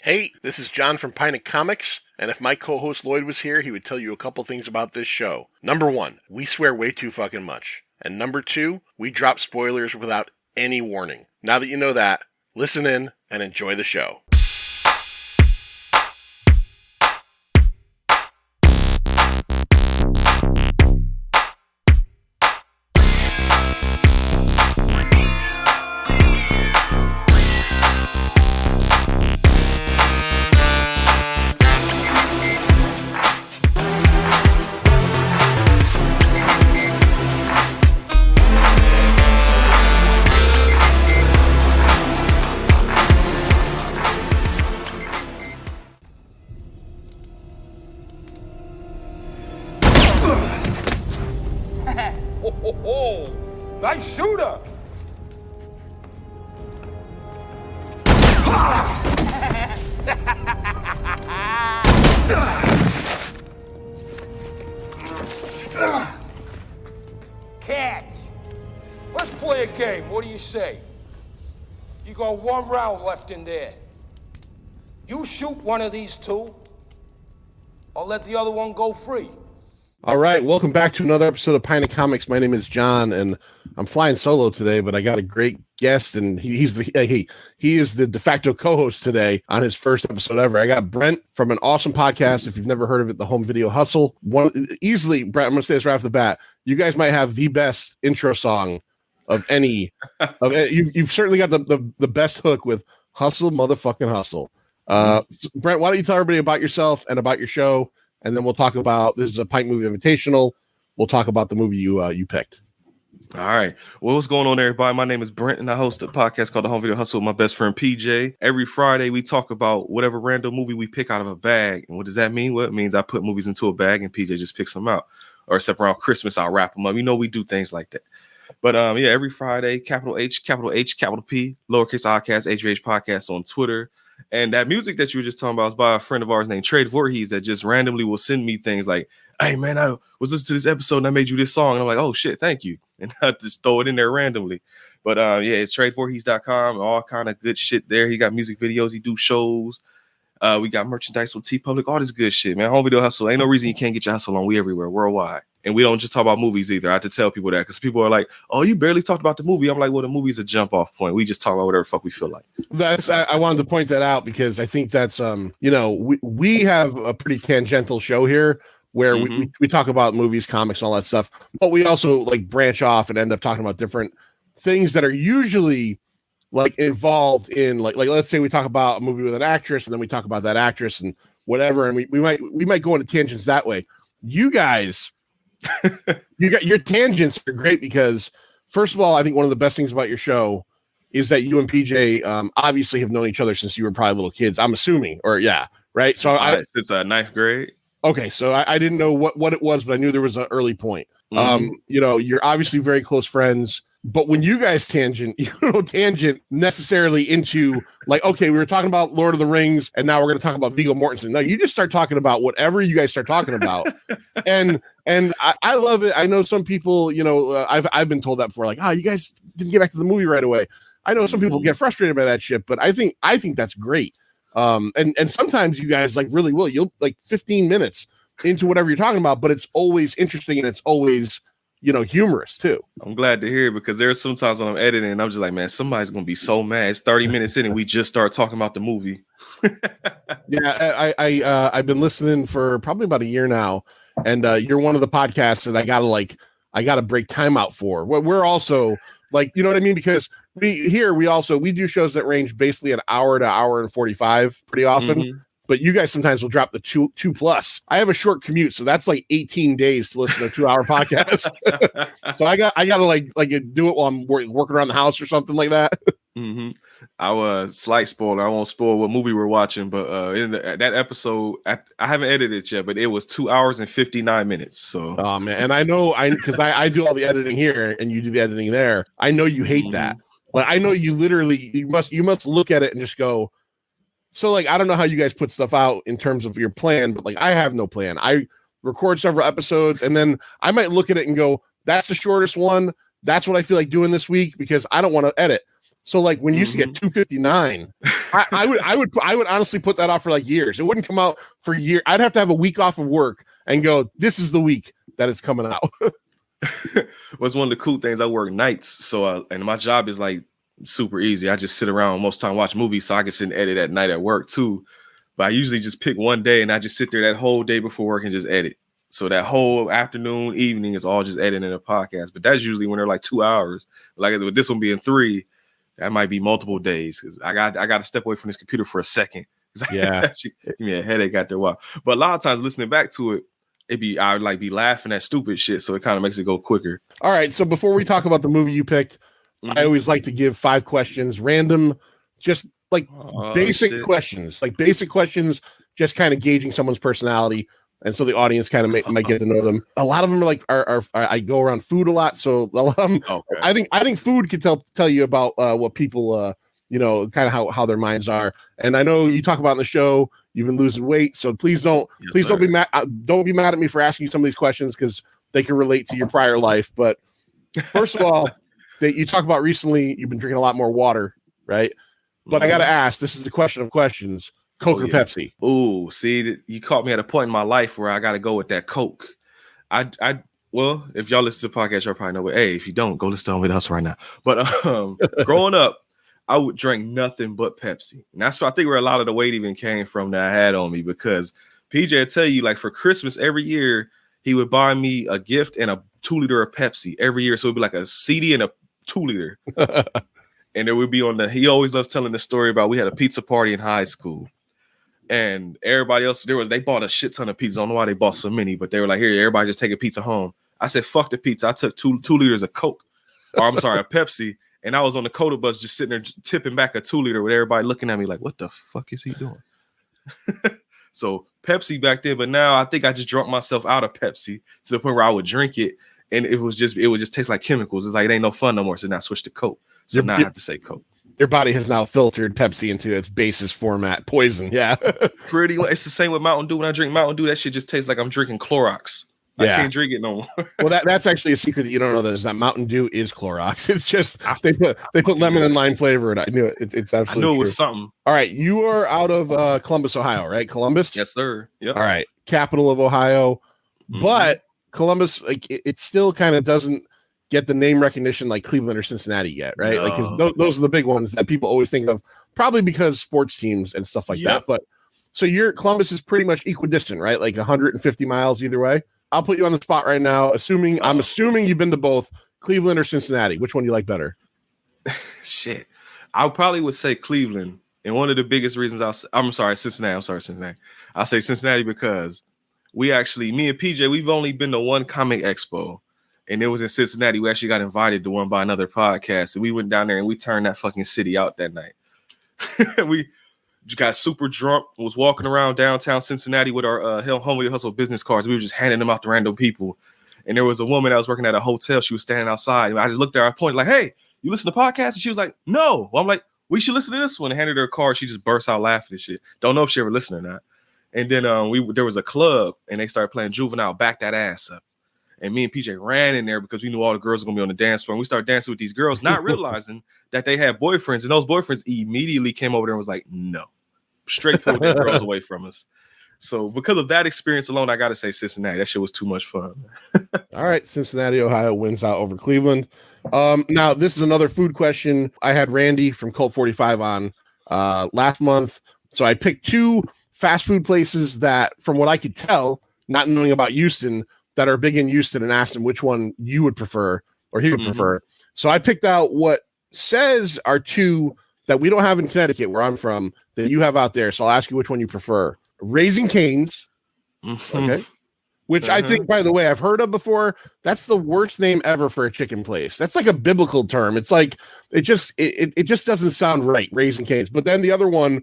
Hey, this is John from Pine Comics, and if my co-host Lloyd was here, he would tell you a couple things about this show. Number one, we swear way too fucking much. And number two, we drop spoilers without any warning. Now that you know that, listen in and enjoy the show. Nice shooter! Catch! Let's play a game. What do you say? You got one round left in there. You shoot one of these two, I'll let the other one go free. All right, welcome back to another episode of Pine Comics. My name is John, and I'm flying solo today, but I got a great guest, and he is the de facto co-host today on his first episode ever. I got Brent from an awesome podcast. If you've never heard of it, the Home Video Hustle. Easily, Brent, I'm going to say this right off the bat. You guys might have the best intro song of any. You've certainly got the best hook with Hustle, motherfucking Hustle. Brent, why don't you tell everybody about yourself and about your show? And then we'll talk about, this is a Pike Movie Invitational. We'll talk about the movie you picked. All right. Well, what's going on, everybody? My name is Brent, and I host a podcast called The Home Video Hustle with my best friend, PJ. Every Friday, we talk about whatever random movie we pick out of a bag. And what does that mean? Well, it means I put movies into a bag, and PJ just picks them out. Or except around Christmas, I'll wrap them up. You know, we do things like that. But yeah, every Friday, capital H, capital P, lowercase I-cast, HVH podcast on Twitter. And that music that you were just talking about is by a friend of ours named Trade Voorhees that just randomly will send me things like, hey, man, I was listening to this episode and I made you this song. And I'm like, oh, shit, thank you. And I just throw it in there randomly. But yeah, it's tradevoorhees.com. All kind of good shit there. He got music videos. He do shows. We got merchandise with TeePublic. All this good shit, man. Home Video Hustle. Ain't no reason you can't get your hustle on. We everywhere, worldwide. And we don't just talk about movies either. I have to tell people that because people are like, oh, you barely talked about the movie. I'm like, well, the movie's a jump off point. We just talk about whatever fuck we feel like. I wanted to point that out because I think that's, we have a pretty tangential show here where we talk about movies, comics, and all that stuff. But we also like branch off and end up talking about different things that are usually like involved in like let's say we talk about a movie with an actress and then we talk about that actress and whatever. And we might go into tangents that way. You guys... you got your tangents are great because first of all, I think one of the best things about your show is that you and PJ obviously have known each other since you were probably little kids. I'm assuming, or yeah, right. So it's a ninth grade. Okay, so I didn't know what it was, but I knew there was an early point. You're obviously very close friends. But when you guys tangent, you don't tangent necessarily into like, okay, we were talking about Lord of the Rings, and now we're going to talk about Viggo Mortensen. No, you just start talking about whatever you guys start talking about, and I love it. I know some people, I've been told that before, like, you guys didn't get back to the movie right away. I know some people get frustrated by that shit, but I think that's great. And sometimes you guys like really will. You'll like 15 minutes into whatever you're talking about, but it's always interesting and it's always humorous too. I'm glad to hear it because there's sometimes when I'm editing and I'm just like, man, somebody's gonna be so mad. It's 30 minutes in and we just start talking about the movie. Yeah, I've been listening for probably about a year now, and you're one of the podcasts that I gotta break time out for. We're also like, you know what I mean? Because we do shows that range basically an hour to hour and 45 pretty often. Mm-hmm. But you guys sometimes will drop the two plus. I have a short commute, so that's like 18 days to listen to a 2-hour podcast. So I gotta like do it while I'm working around the house or something like that. Mm-hmm. I was slight spoiler. I won't spoil what movie we're watching, but in that episode, I haven't edited it yet, but it was 2 hours and 59 minutes. So, oh man, and I know because I do all the editing here, and you do the editing there. I know you hate that. Like I know you literally you must look at it and just go. So, like, I don't know how you guys put stuff out in terms of your plan, but, like, I have no plan. I record several episodes, and then I might look at it and go, that's the shortest one. That's what I feel like doing this week because I don't want to edit. So like when you used to get $2.59, I would honestly put that off for like years. It wouldn't come out for years. I'd have to have a week off of work and go, this is the week that it's coming out. Was one of the cool things. I work nights, so and my job is like super easy. I just sit around most time watch movies, so I can sit and edit at night at work too. But I usually just pick one day and I just sit there that whole day before work and just edit. So that whole afternoon, evening is all just editing a podcast. But that's usually when they're like 2 hours. Like with this one being 3, that might be multiple days because I got to step away from this computer for a second. Yeah, give me a headache after a while. But a lot of times listening back to it, I would like be laughing at stupid shit, so it kind of makes it go quicker. All right, so before we talk about the movie you picked, I always like to give 5 questions, random, just like basic questions, just kind of gauging someone's personality, and so the audience kind of might get to know them. A lot of them are like are I go around food a lot, so a lot of them, okay. I think food can tell you about what people kind of how their minds are. And I know you talk about in the show you've been losing weight, so please don't be mad. Don't be mad at me for asking you some of these questions because they can relate to your prior life. But first of all, that you talk about recently, you've been drinking a lot more water, right? But I got to ask, this is the question of questions: Coke or Pepsi? Oh, see, you caught me at a point in my life where I got to go with that Coke. Well, if y'all listen to the podcast, y'all probably know. But hey, if you don't, go listen to With Us right now. But growing up, I would drink nothing but Pepsi. And that's I think where a lot of the weight even came from that I had on me, because PJ would tell you, like, for Christmas every year, he would buy me a gift and a 2 liter of Pepsi every year. So it'd be like a CD and a 2 liter. And it would be he always loves telling the story about we had a pizza party in high school. And everybody else, they bought a shit ton of pizza. I don't know why they bought so many, but they were like, here, everybody just take a pizza home. I said, fuck the pizza. I took 2 liters of Coke, or I'm sorry, a Pepsi. And I was on the Coda bus just sitting there tipping back a 2 liter with everybody looking at me like, what the fuck is he doing? So Pepsi back then, but now I think I just drunk myself out of Pepsi to the point where I would drink it and it would just taste like chemicals. It's like, it ain't no fun no more. So now I switched to Coke. So now I have to say Coke. Your body has now filtered Pepsi into its basest format, poison. Yeah. Pretty much. It's the same with Mountain Dew. When I drink Mountain Dew, that shit just tastes like I'm drinking Clorox. Yeah. I can't drink it no more. Well, that's actually a secret that you don't know, that is that Mountain Dew is Clorox. It's just they put lemon and lime flavor in it. I knew it. It's absolutely. I knew it was something. All right, you are out of Columbus, Ohio, right? Columbus. Yes, sir. Yep. All right, capital of Ohio, but Columbus, like it still kind of doesn't get the name recognition like Cleveland or Cincinnati yet, right? No. Like, because those are the big ones that people always think of, probably because sports teams and stuff like that. But so Columbus is pretty much equidistant, right? Like 150 miles either way. I'll put you on the spot right now. I'm assuming you've been to both Cleveland or Cincinnati. Which one do you like better? Shit, I probably would say Cleveland. And one of the biggest reasons I'm sorry, Cincinnati. I'll say Cincinnati because me and PJ, we've only been to one comic expo, and it was in Cincinnati. We actually got invited to one by another podcast, and we went down there and we turned that fucking city out that night. We got super drunk, was walking around downtown Cincinnati with our Homie Hustle business cards. We were just handing them out to random people. And there was a woman that was working at a hotel. She was standing outside. And I just looked at her, I pointed like, hey, you listen to podcasts? And she was like, no. Well, I'm like, we should listen to this one. And handed her a card. She just burst out laughing and shit. Don't know if she ever listened or not. And then there was a club and they started playing Juvenile, Back That Ass Up. And me and PJ ran in there because we knew all the girls were going to be on the dance floor. And we started dancing with these girls, not realizing that they had boyfriends. And those boyfriends immediately came over there and was like, no. Straight pulled the girls away from us. So because of that experience alone, I got to say Cincinnati. That shit was too much fun. All right. Cincinnati, Ohio wins out over Cleveland. Now, this is another food question. I had Randy from Cult 45 on last month. So I picked 2 fast food places that, from what I could tell, not knowing about Houston, that are big in Houston, and asked him which one you would prefer or he would prefer. So I picked out what says are 2 that we don't have in Connecticut, where I'm from, that you have out there. So I'll ask you which one you prefer. Raising Cane's, okay, which I think, by the way, I've heard of before. That's the worst name ever for a chicken place. That's like a biblical term. It's like it just doesn't sound right, Raising Cane's. But then the other one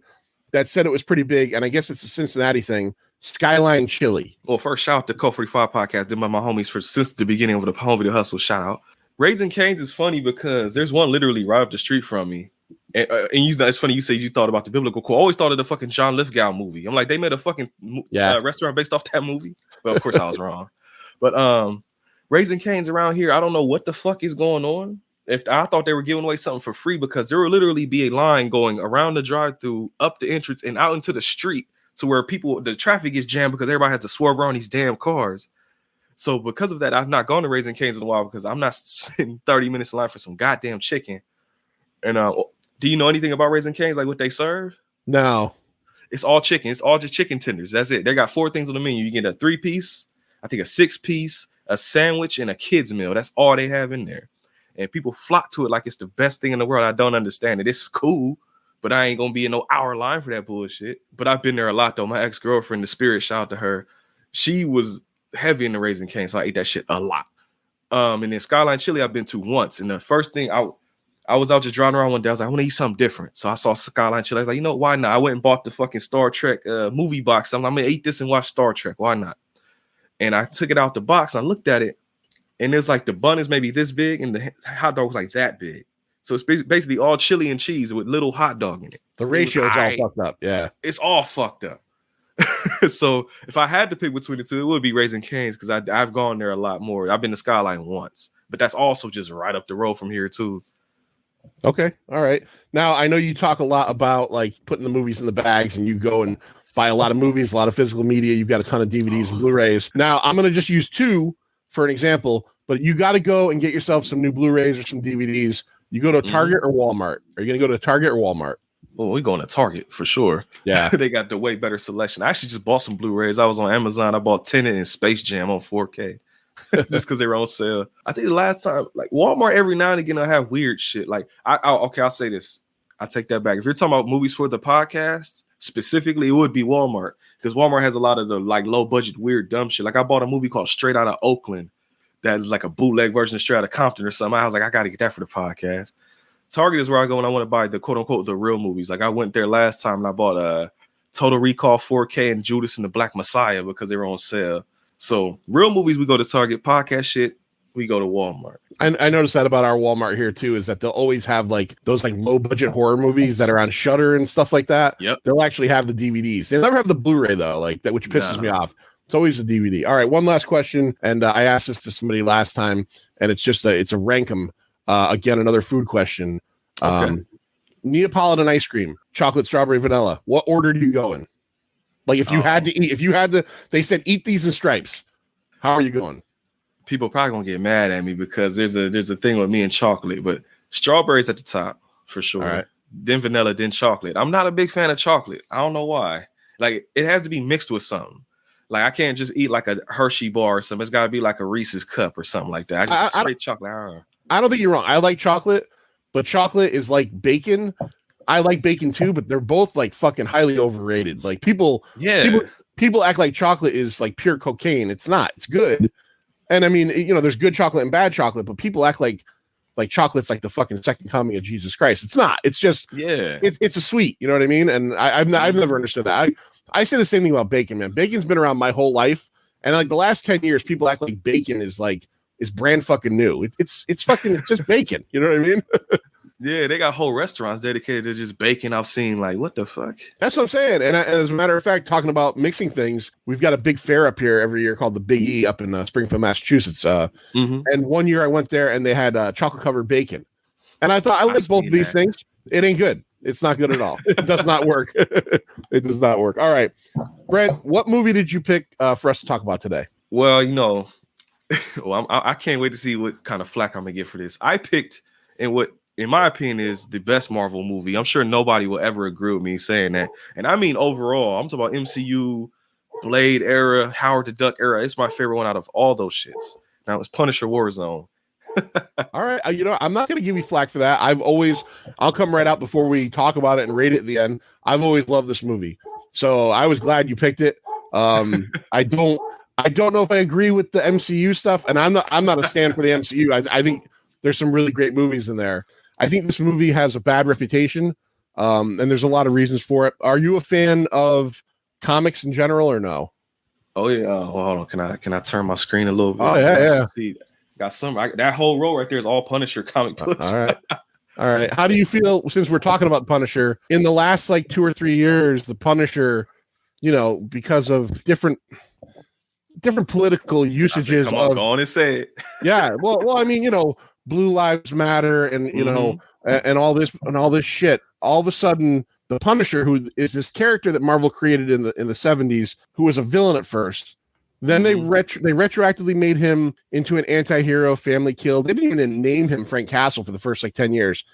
that said it was pretty big, and I guess it's a Cincinnati thing, Skyline Chili. Well, first, shout out to Code 45 podcast, done by my homies since the beginning of the Home Video Hustle. Shout out. Raising Cane's is funny because there's one literally right up the street from me. And it's funny you say you thought about the biblical quote. I always thought of the fucking John Lithgow movie. I'm like, they made a fucking restaurant based off that movie. Well, of course I was wrong. But Raising Cane's around here, I don't know what the fuck is going on. if I thought they were giving away something for free, because there will literally be a line going around the drive-through, up the entrance, and out into the street to where the traffic gets jammed because everybody has to swerve around these damn cars. So because of that, I've not gone to Raising Cane's in a while because I'm not sitting 30 minutes in line for some goddamn chicken. And do you know anything about Raising Cane's, like what they serve? No. It's all chicken. It's all just chicken tenders. That's it. They got 4 things on the menu. You get a 3-piece, I think a 6-piece, a sandwich, and a kid's meal. That's all they have in there. And people flock to it like it's the best thing in the world. I don't understand it. It's cool, but I ain't gonna be in no hour line for that bullshit. But I've been there a lot though. My ex-girlfriend, the Spirit, shout out to her. She was heavy in the Raising Cane, so I ate that shit a lot. And then Skyline Chili I've been to once. And the first thing I was out just driving around one day. I was like, I want to eat something different. So I saw Skyline Chili. I was like, you know, why not? I went and bought the fucking Star Trek movie box. I'm gonna eat this and watch Star Trek. Why not? And I took it out the box. And I looked at it, and it's like the bun is maybe this big, and the hot dog was like that big. So it's basically all chili and cheese with little hot dog in it. The ratio is all fucked up. Yeah, it's all fucked up. So if I had to pick between the two, it would be Raising Cane's because I've gone there a lot more. I've been to Skyline once, but that's also just right up the road from here too. Okay, all right. Now I know you talk a lot about like putting the movies in the bags, and you go and buy a lot of movies, a lot of physical media. You've got a ton of DVDs and Blu-rays. Now I'm going to just use 2 for an example, but you got to go and get yourself some new Blu-rays or some DVDs. You go to Target or Walmart. Are you going to go to Target or Walmart? Well, we're going to Target for sure. Yeah. They got the way better selection. I actually just bought some Blu-rays. I was on Amazon. I bought Tenet and Space Jam on 4K just because they were on sale. I think the last time, like Walmart, every now and again, I have weird shit. Like, I'll say this. I take that back. If you're talking about movies for the podcast, specifically, it would be Walmart because Walmart has a lot of the like low budget, weird, dumb shit. Like I bought a movie called Straight Outta Oakland. That is like a bootleg version of Straight Outta Compton or something. I was like, I got to get that for the podcast. Target is where I go when I want to buy the quote unquote the real movies. Like I went there last time and I bought a Total Recall 4K and Judas and the Black Messiah because they were on sale. So real movies, we go to Target. Podcast shit, we go to Walmart. I noticed that about our Walmart here too, is that they'll always have like those like low budget horror movies that are on Shudder and stuff like that. Yep. They'll actually have the DVDs. They never have the Blu-ray though, like that, which pisses me off. It's always the DVD. All right, one last question, and I asked this to somebody last time, and it's just it's a rank 'em. Again, another food question. Okay. Neapolitan ice cream, chocolate, strawberry, vanilla. What order do you go in? Like if you had to eat, they said eat these in stripes. How are you going? People probably gonna get mad at me because there's a thing with me and chocolate, but strawberries at the top for sure. All right. Then vanilla, then chocolate. I'm not a big fan of chocolate. I don't know why. Like it has to be mixed with something. Like I can't just eat like a Hershey bar or something. It's got to be like a Reese's cup or something like that. I just straight chocolate. I don't think you're wrong. I like chocolate, but chocolate is like bacon. I like bacon too, but they're both like fucking highly overrated. Like people act like chocolate is like pure cocaine. It's not. It's good. And I mean, there's good chocolate and bad chocolate, but people act like chocolate's like the fucking second coming of Jesus Christ. It's not. It's just it's a sweet. You know what I mean? And I've never understood that. I say the same thing about bacon, man. Bacon's been around my whole life, and like the last 10 years, people act like bacon is brand fucking new. It's just bacon. You know what I mean? Yeah, they got whole restaurants dedicated to just bacon. I've seen like, what the fuck? That's what I'm saying. And as a matter of fact, talking about mixing things, we've got a big fair up here every year called the Big E up in Springfield, Massachusetts. And one year I went there and they had chocolate covered bacon, and I thought I like both of these things. It ain't good. It's not good at all. It does not work. It does not work. All right, Brent, what movie did you pick for us to talk about today? Well, I can't wait to see what kind of flack I'm gonna get for this. I picked what, in my opinion, is the best Marvel movie. I'm sure nobody will ever agree with me saying that. And I mean overall, I'm talking about MCU, Blade era, Howard the Duck era. It's my favorite one out of all those shits. Now it's Punisher Warzone. All right. I'm not going to give you flack for that. I'll come right out before we talk about it and rate it at the end. I've always loved this movie. So I was glad you picked it. I don't know if I agree with the MCU stuff, and I'm not a stand for the MCU. I think there's some really great movies in there. I think this movie has a bad reputation, and there's a lot of reasons for it. Are you a fan of comics in general or no? Oh yeah. Hold on. Can I turn my screen a little bit? Oh yeah. See, got some. That whole row right there is all Punisher comic books. All right. How do you feel, since we're talking about Punisher, in the last like 2 or 3 years, the Punisher, because of different political usages Go on and say it. Yeah. Well, I mean, Blue Lives Matter and and all this shit. All of a sudden, the Punisher, who is this character that Marvel created in the 70s, who was a villain at first, then they retroactively made him into an anti-hero, family killed. They didn't even name him Frank Castle for the first 10 years.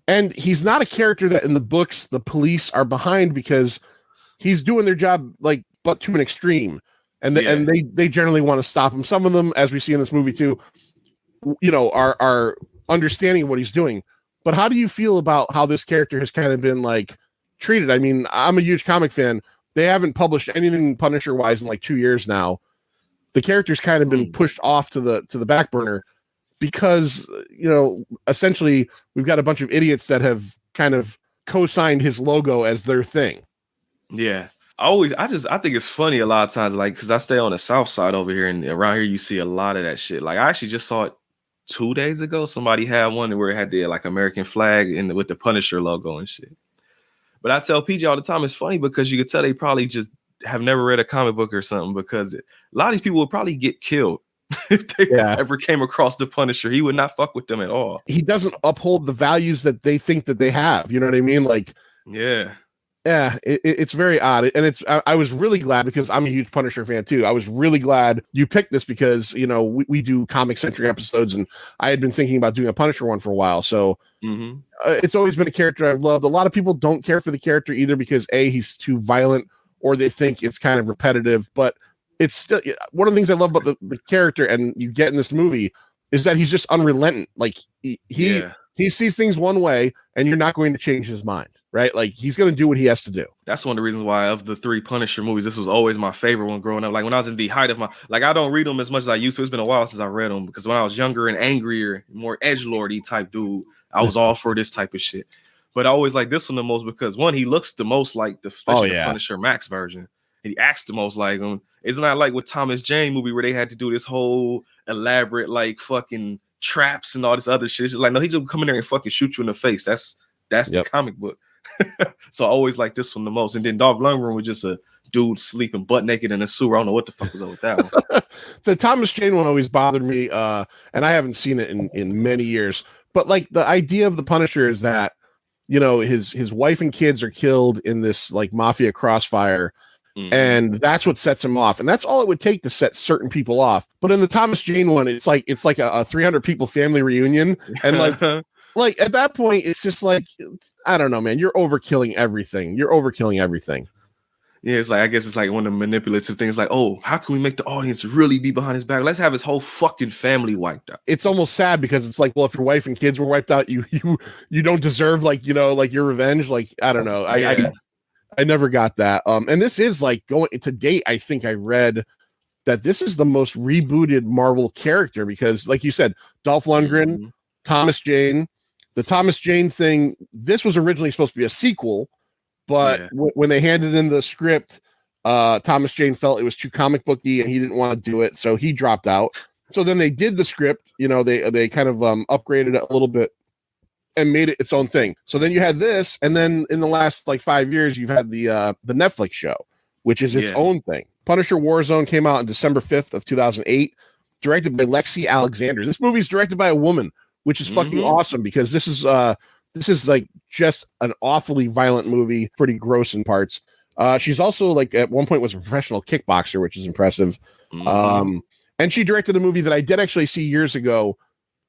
And he's not a character that in the books the police are behind, because he's doing their job but to an extreme. And they generally want to stop him. Some of them, as we see in this movie too, are understanding of what he's doing. But how do you feel about how this character has kind of been treated? I mean, I'm a huge comic fan. They haven't published anything Punisher wise in 2 years now. The character's kind of been pushed off to the back burner because, essentially we've got a bunch of idiots that have kind of co-signed his logo as their thing. Yeah. I think it's funny a lot of times, because I stay on the south side over here, and around here you see a lot of that shit. I actually just saw it 2 days ago. Somebody had one where it had the American flag with the Punisher logo and shit. But I tell PJ all the time, it's funny because you could tell they probably just have never read a comic book or something, because a lot of these people would probably get killed if they ever came across the Punisher. He would not fuck with them at all. He doesn't uphold the values that they think that they have. You know what I mean? It's very odd. And I was really glad, because I'm a huge Punisher fan too. I was really glad you picked this because, we do comic centric episodes, and I had been thinking about doing a Punisher one for a while. So it's always been a character I've loved. A lot of people don't care for the character either because he's too violent, or they think it's kind of repetitive, but it's still one of the things I love about the character, and you get in this movie, is that he's just unrelenting. He sees things one way, and you're not going to change his mind. Right? He's going to do what he has to do. That's one of the reasons why of the 3 Punisher movies, this was always my favorite one growing up. When I was in the height of my, I don't read them as much as I used to. It's been a while since I read them, because when I was younger and angrier, more edgelordy type dude, I was all for this type of shit. But I always like this one the most because, one, he looks the most like the Punisher Max version. And he acts the most like him. It's not like with Thomas Jane movie where they had to do this whole elaborate fucking traps and all this other shit. It's just no, he just come in there and fucking shoot you in the face. That's the comic book. So I always like this one the most. And then Dolph Lundgren was just a dude sleeping butt naked in a sewer. I don't know what the fuck was up with that one. The Thomas Jane one always bothered me, and I haven't seen it in many years. But the idea of the Punisher is that his wife and kids are killed in this mafia crossfire, and that's what sets him off. And that's all it would take to set certain people off. But in the Thomas Jane one, it's like a 300 people family reunion, and at that point, it's just I don't know, man. You're overkilling everything. Yeah, it's I guess it's one of the manipulative things. How can we make the audience really be behind his back? Let's have his whole fucking family wiped out. It's almost sad because it's well, if your wife and kids were wiped out, you don't deserve your revenge. I don't know. I never got that. And this is going to date. I think I read that this is the most rebooted Marvel character because, like you said, Dolph Lundgren, Thomas Jane. The Thomas Jane thing, this was originally supposed to be a sequel, but when they handed in the script, Thomas Jane felt it was too comic booky and he didn't want to do it, so he dropped out. So then they did the script, they kind of upgraded it a little bit and made it its own thing. So then you had this, and then in the last 5 years, you've had the Netflix show, which is its own thing. Punisher Warzone came out on December 5th of 2008, directed by Lexi Alexander. This movie is directed by a woman, which is fucking awesome because this is just an awfully violent movie, pretty gross in parts. She's also at one point was a professional kickboxer, which is impressive. And she directed a movie that I did actually see years ago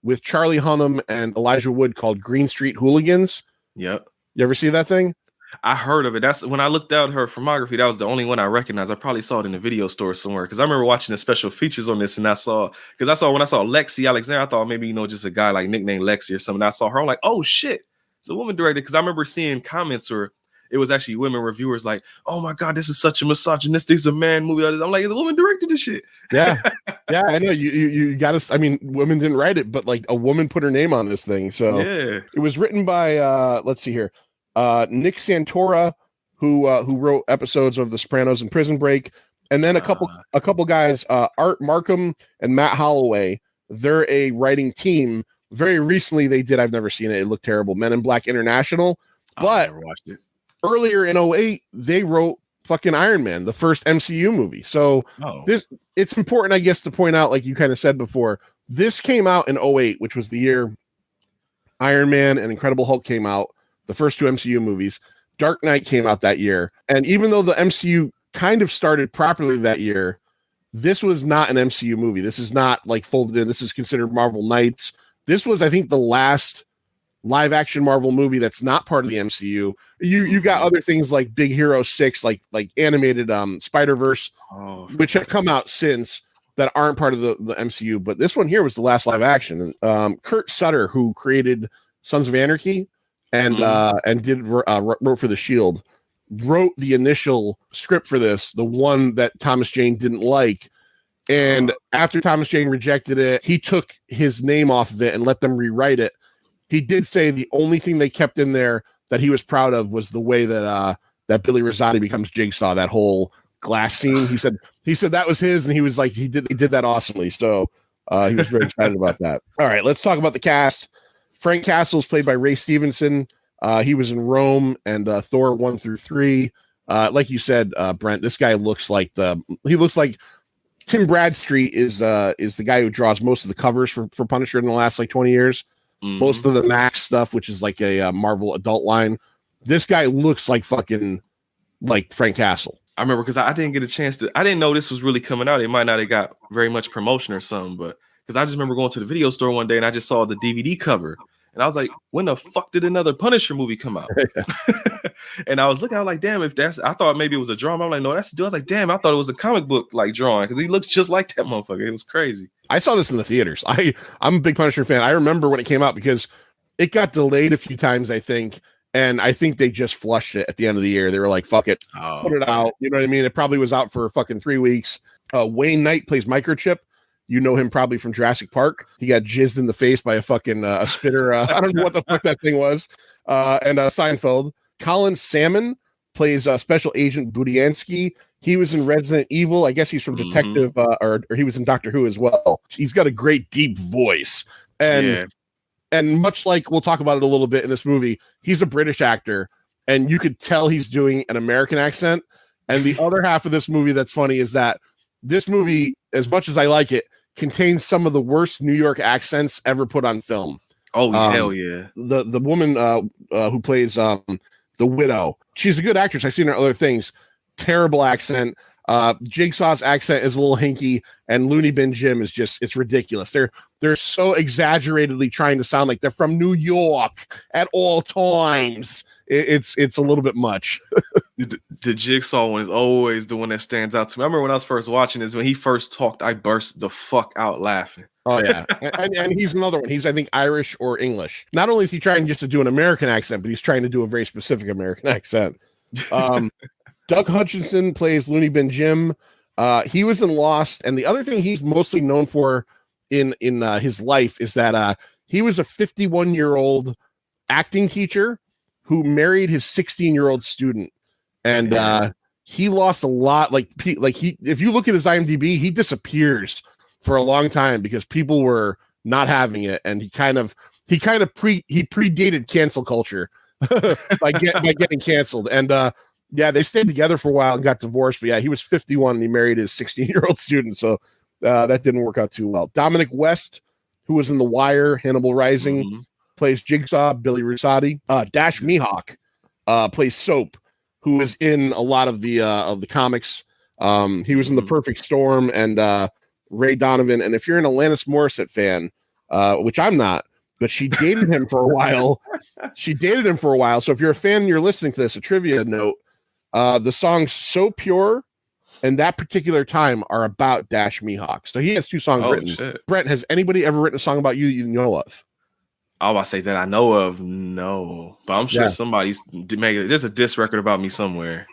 with Charlie Hunnam and Elijah Wood called Green Street Hooligans. Yep. You ever see that thing? I heard of it. That's when I looked out her filmography. That was the only one I recognized. I probably saw it in the video store somewhere because I remember watching the special features on this, and when I saw Lexi Alexander, I thought maybe just a guy nicknamed Lexi or something. I saw her, I'm like, oh shit, it's a woman director. Because I remember seeing comments where it was actually women reviewers oh my god, this is such a misogynistic, this is a man movie. I'm like, the woman directed this shit. Yeah, yeah, I know. You got to. I mean, women didn't write it, but a woman put her name on this thing. So it was written by let's see here. Nick Santora, who wrote episodes of The Sopranos and Prison Break, and then a couple guys, Art Markham and Matt Holloway. They're a writing team. Very recently, they did. I've never seen it. It looked terrible. Men in Black International, but I never watched it. Earlier in 2008, they wrote fucking Iron Man, the first MCU movie. So it's important, I guess, to point out, like you kind of said before, This came out in '08, which was the year Iron Man and Incredible Hulk came out, the first two MCU movies. Dark Knight came out that year. And even though the MCU kind of started properly that year, this was not an MCU movie. This is not like folded in. This is considered Marvel Knights. This was, I think, the last live action Marvel movie that's not part of the MCU. You got other things like Big Hero 6, like animated Spider-Verse, which have come out since that aren't part of the MCU. But this one here was the last live action. Kurt Sutter, who created Sons of Anarchy and did wrote for The Shield, wrote the initial script for this, the one that Thomas Jane didn't like. And after Thomas Jane rejected it, he took his name off of it and let them rewrite it. He did say the only thing they kept in there that he was proud of was the way that that Billy Rosati becomes Jigsaw, that whole glass scene. He said that was his, and he was like, he did that awesomely. So he was very excited about that. All right, let's talk about the cast. Frank Castle's played by Ray Stevenson. He was in Rome and Thor 1 through 3. Like you said, Brent, this guy looks like Tim Bradstreet is the guy who draws most of the covers for Punisher in the last like 20 years. Most of the Max stuff, which is like a Marvel adult line. This guy looks like fucking like Frank Castle. I remember because I didn't get a chance to. I didn't know this was really coming out. It might not have got very much promotion or something, but because I just remember going to the video store one day and I just saw the DVD cover. And I was like, when the fuck did another Punisher movie come out? And I was looking, I was like, damn, I thought maybe it was a drawing. I'm like, no, that's the dude. I was like, damn, I thought it was a comic book like drawing because he looks just like that motherfucker. It was crazy. I saw this in the theaters. I'm a big Punisher fan. I remember when it came out because it got delayed a few times, I think. And I think they just flushed it at the end of the year. They were like, fuck it, put it out. You know what I mean? It probably was out for fucking 3 weeks. Wayne Knight plays Microchip. You know him probably from Jurassic Park. He got jizzed in the face by a fucking a spitter. I don't know what the fuck that thing was. And Seinfeld. Colin Salmon plays Special Agent Budiansky. He was in Resident Evil. I guess he's from Detective, or he was in Doctor Who as well. He's got a great deep voice. And much like we'll talk about it a little bit in this movie, he's a British actor. And you could tell he's doing an American accent. And the other half of this movie that's funny is that this movie, as much as I like it, contains some of the worst New York accents ever put on film. Oh, hell yeah. The woman who plays the widow, she's a good actress. I've seen her in other things. Terrible accent. Jigsaw's accent is a little hinky, and Looney Bin Jim is just, it's ridiculous. They're so exaggeratedly trying to sound like they're from New York at all times. It's a little bit much. The Jigsaw one is always the one that stands out to me. I remember when I was first watching this, when he first talked, I burst the fuck out laughing. Oh yeah. and he's another one. He's, I think, Irish or English. Not only is he trying just to do an American accent, but he's trying to do a very specific American accent. Doug Hutchinson plays Looney Bin Jim. He was in Lost, and the other thing he's mostly known for in his life is that he was a 51-year-old acting teacher who married his 16-year-old student, and he lost a lot. If you look at his IMDb, he disappears for a long time because people were not having it, and he predated cancel culture by getting canceled, and yeah, they stayed together for a while and got divorced. But yeah, he was 51 and he married his 16-year-old student. So that didn't work out too well. Dominic West, who was in The Wire, Hannibal Rising, plays Jigsaw. Billy Rosati. Dash Mihawk plays Soap, who is in a lot of the comics. He was in The Perfect Storm and Ray Donovan. And if you're an Alanis Morissette fan, which I'm not, but she dated him for a while. So if you're a fan and you're listening to this, a trivia note. The songs So Pure and That Particular Time are about Dash Mihawk. So he has 2 songs written. Shit. Brent, has anybody ever written a song about you know of? Oh, I say that I know of, no. But I'm sure somebody's making there's a diss record about me somewhere.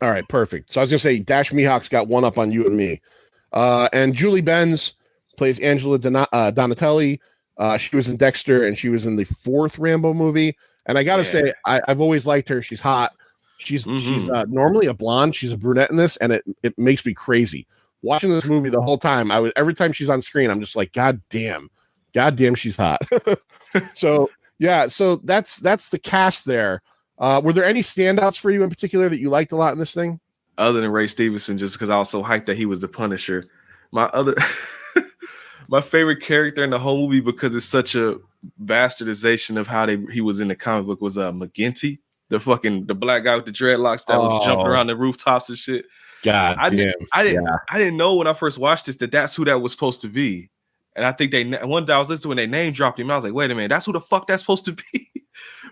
All right, perfect. So I was gonna say Dash Mihawk's got one up on you and me. And Julie Benz plays Angela Donatelli. She was in Dexter and she was in the 4th Rambo movie. And I gotta say, I've always liked her. She's hot. She's normally a blonde. She's a brunette in this, and it makes me crazy watching this movie the whole time. Every time she's on screen, I'm just like, God damn, she's hot. So that's the cast there. Were there any standouts for you in particular that you liked a lot in this thing? Other than Ray Stevenson, just because I was so hyped that he was the Punisher. My My favorite character in the whole movie, because it's such a bastardization of how he was in the comic book, was McGinty, the black guy with the dreadlocks that was jumping around the rooftops and shit. God damn. I didn't know when I first watched this that's who that was supposed to be. And I think one day I was listening when they name dropped him, and I was like, wait a minute, that's who the fuck that's supposed to be.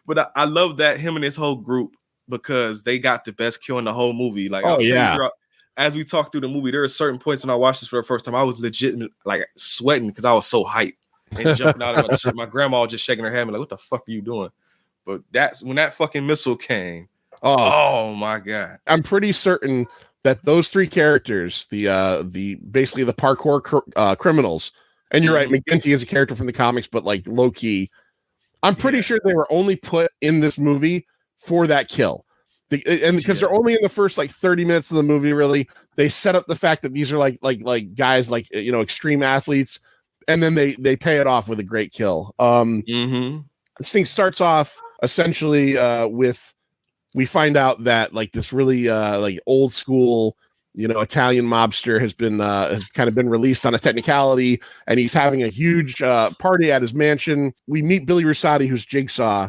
But I love that him and his whole group, because they got the best kill in the whole movie. Like, as we talk through the movie, there are certain points when I watched this for the first time, I was legit like sweating because I was so hyped and jumping out of my shit. My grandma was just shaking her head, like, what the fuck are you doing? But that's when that fucking missile came. Oh my God. I'm pretty certain that those three characters, the basically the parkour criminals, and you're right, McGinty is a character from the comics, but like low key, I'm pretty sure they were only put in this movie for that kill. Because they're only in the first like 30 minutes of the movie, really. They set up the fact that these are like guys, like, you know, extreme athletes, and then they pay it off with a great kill. This thing starts off essentially with, we find out that like this really like old school, you know, Italian mobster has kind of been released on a technicality, and he's having a huge party at his mansion. We meet Billy Russati, who's Jigsaw,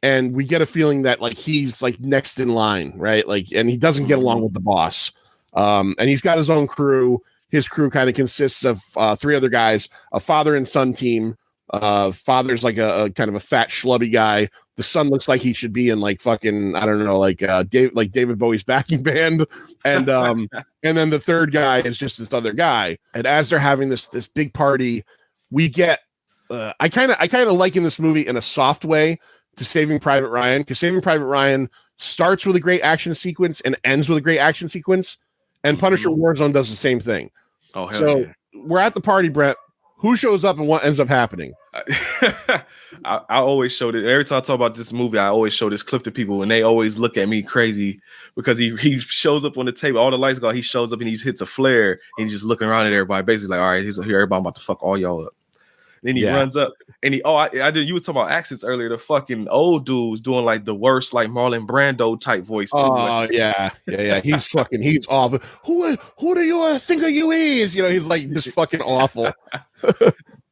and we get a feeling that like he's like next in line, right? Like, and he doesn't get along with the boss. And he's got his own crew. His crew kind of consists of three other guys, a father and son team. Father's like a kind of a fat schlubby guy. The son looks like he should be in like fucking, I don't know, like David Bowie's backing band. And and then the third guy is just this other guy. And as they're having this big party, we get I kind of liken this movie in a soft way to Saving Private Ryan, because Saving Private Ryan starts with a great action sequence and ends with a great action sequence, and Punisher Warzone does the same thing. Oh, hell so yeah. We're at the party, Brent. Who shows up and what ends up happening? I always show it. Every time I talk about this movie, I always show this clip to people, and they always look at me crazy because he shows up on the table. All the lights go. He shows up and he hits a flare, and he's just looking around at everybody, basically like, all right, he's here. Everybody about to fuck all y'all up. Then he runs up and I did. You were talking about accents earlier. The fucking old dude's doing like the worst, like Marlon Brando type voice too. Oh yeah. He's awful. Who do you think you is? You know, he's like just fucking awful.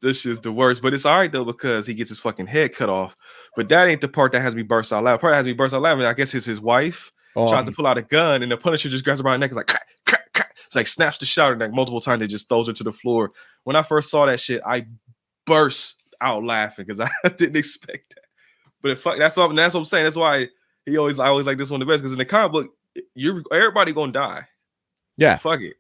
This is the worst, but it's all right though, because he gets his fucking head cut off. But that ain't the part that has me burst out loud. The part that has me burst out loud, and I guess it's his wife tries to pull out a gun, and the Punisher just grabs her by the neck, and like crack, crack, crack. It's like snaps the shot, and like multiple times, they just throws her to the floor. When I first saw that shit, I burst out laughing because I didn't expect that. But that's what I'm saying. That's why I always like this one the best, because in the comic book, everybody gonna die. Yeah, fuck it.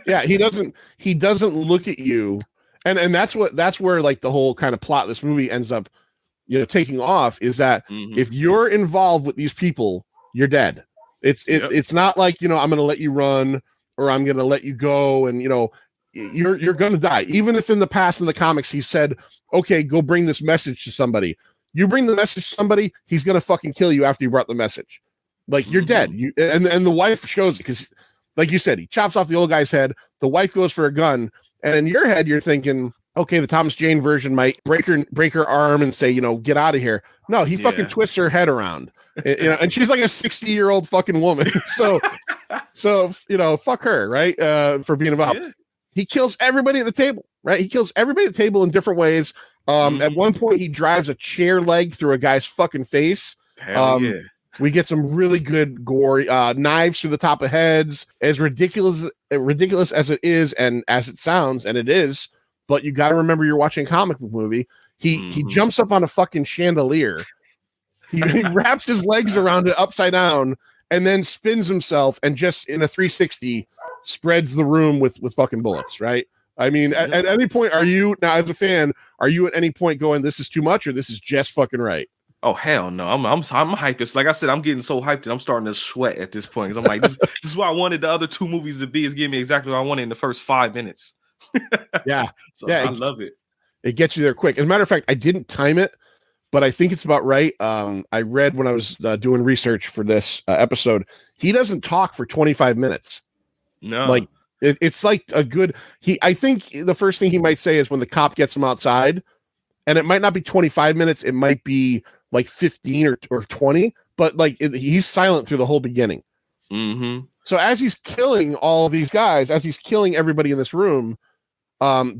Yeah, he doesn't look at you, and that's where like the whole kind of plot of this movie ends up, you know, taking off, is that if you're involved with these people, you're dead. It's not like, you know, I'm gonna let you run or I'm gonna let you go, and you know, you're gonna die. Even if in the past in the comics he said, okay, go bring this message to somebody. You bring the message to somebody, he's gonna fucking kill you after you brought the message. Like, you're dead. And the wife shows it, because like you said, he chops off the old guy's head. The wife goes for a gun, and in your head you're thinking, okay, the Thomas Jane version might break her arm and say, you know, get out of here. No, he fucking twists her head around. You know, and she's like a 60-year-old fucking woman. So you know, fuck her, right? For being about. Yeah. He kills everybody at the table, right? He kills everybody at the table in different ways. At one point, he drives a chair leg through a guy's fucking face. Hell yeah. We get some really good gore knives through the top of heads. As ridiculous as it is, and as it sounds, and it is, but you got to remember you're watching a comic book movie. He jumps up on a fucking chandelier. He wraps his legs around it upside down, and then spins himself, and just in a 360 spreads the room with fucking bullets, right? I mean, at any point, are you, now as a fan, are you at any point going, this is too much, or this is just fucking right? Oh hell no! I'm hyped. It's like I said, I'm getting so hyped that I'm starting to sweat at this point. Because I'm like, this is what I wanted the other two movies to be. Is giving me exactly what I wanted in the first 5 minutes. Yeah, I love it. It gets you there quick. As a matter of fact, I didn't time it, but I think it's about right. I read when I was doing research for this episode, he doesn't talk for 25 minutes. No, like it's like a good. I think the first thing he might say is when the cop gets him outside, and it might not be 25 minutes. It might be like 15 or 20, but like he's silent through the whole beginning. So as he's killing all of these guys, as he's killing everybody in this room,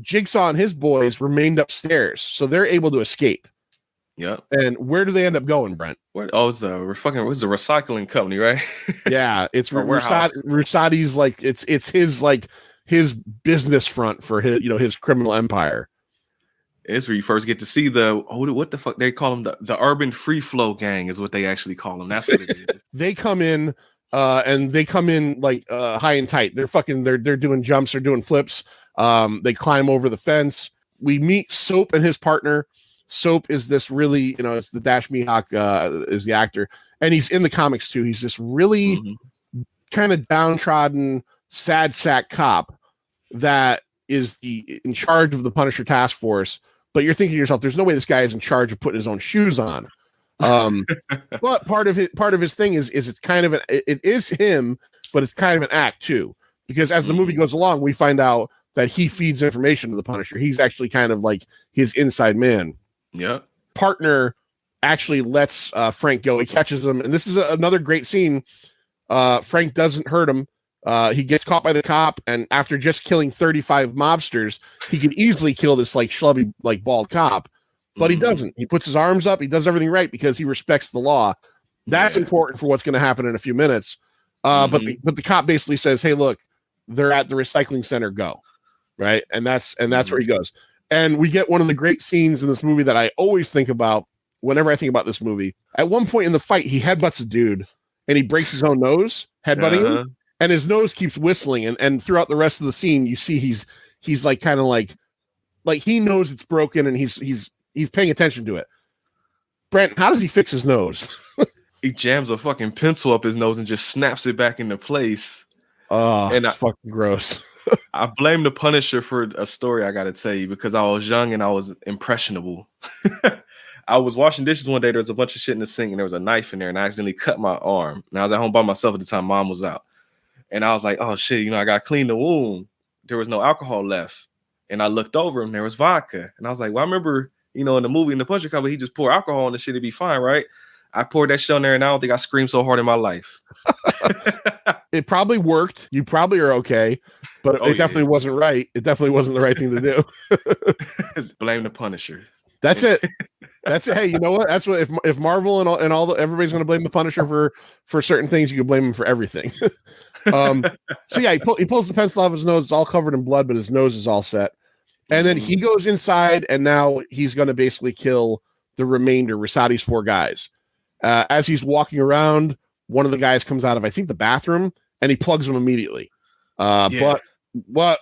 Jigsaw and his boys remained upstairs, so they're able to escape. Yeah. And where do they end up going, Brent? It's the recycling company, right? Yeah, it's Rusadi's like it's his business front for his criminal empire. It's where you first get to see what the fuck they call them, the urban free flow gang is what they actually call them. That's what it is. They come in and they come in like high and tight. They're doing jumps, they're doing flips. They climb over the fence. We meet Soap and his partner. Soap is this really, it's the Dash Mihawk is the actor, and he's in the comics too. He's this really kind of downtrodden, sad sack cop that is in charge of the Punisher task force. But you're thinking to yourself, there's no way this guy is in charge of putting his own shoes on. But part of his thing is it's kind of it is him, but it's kind of an act too, because as the movie goes along, we find out that he feeds information to the Punisher. He's actually kind of like his inside man. Yeah. Partner actually lets Frank go. He catches him, and this is another great scene. Frank doesn't hurt him. He gets caught by the cop, and after just killing 35 mobsters, he can easily kill this like schlubby, like bald cop, but he doesn't. He puts his arms up. He does everything right because he respects the law. That's important for what's going to happen in a few minutes. But the cop basically says, "Hey, look, they're at the recycling center. Go." Right, and that's where he goes. And we get one of the great scenes in this movie that I always think about whenever I think about this movie. At one point in the fight, he headbutts a dude, and he breaks his own nose, headbutting him. And his nose keeps whistling, and throughout the rest of the scene, you see he's like kind of like he knows it's broken, and he's paying attention to it. Brent, how does he fix his nose? He jams a fucking pencil up his nose and just snaps it back into place. Oh, and it's fucking gross. I blame the Punisher for a story I got to tell you, because I was young and I was impressionable. I was washing dishes one day. There was a bunch of shit in the sink, and there was a knife in there, and I accidentally cut my arm. And I was at home by myself at the time. Mom was out. And I was like, oh, shit, I got to clean the wound. There was no alcohol left. And I looked over and there was vodka. And I was like, well, I remember, in the movie, in the Punisher Company, he just poured alcohol on the shit, it'd be fine, right? I poured that shit on there, and I don't think I screamed so hard in my life. It probably worked. You probably are okay, but it definitely wasn't right. It definitely wasn't the right thing to do. Blame the Punisher. That's it. That's it. Hey, you know what? That's what if Marvel and all everybody's going to blame the Punisher for certain things, you can blame him for everything. So yeah, he pulls the pencil off his nose. It's all covered in blood, but his nose is all set. And then he goes inside, and now he's going to basically kill the remainder, Rusadi's 4 guys. As he's walking around, one of the guys comes out of, I think, the bathroom, and he plugs him immediately. But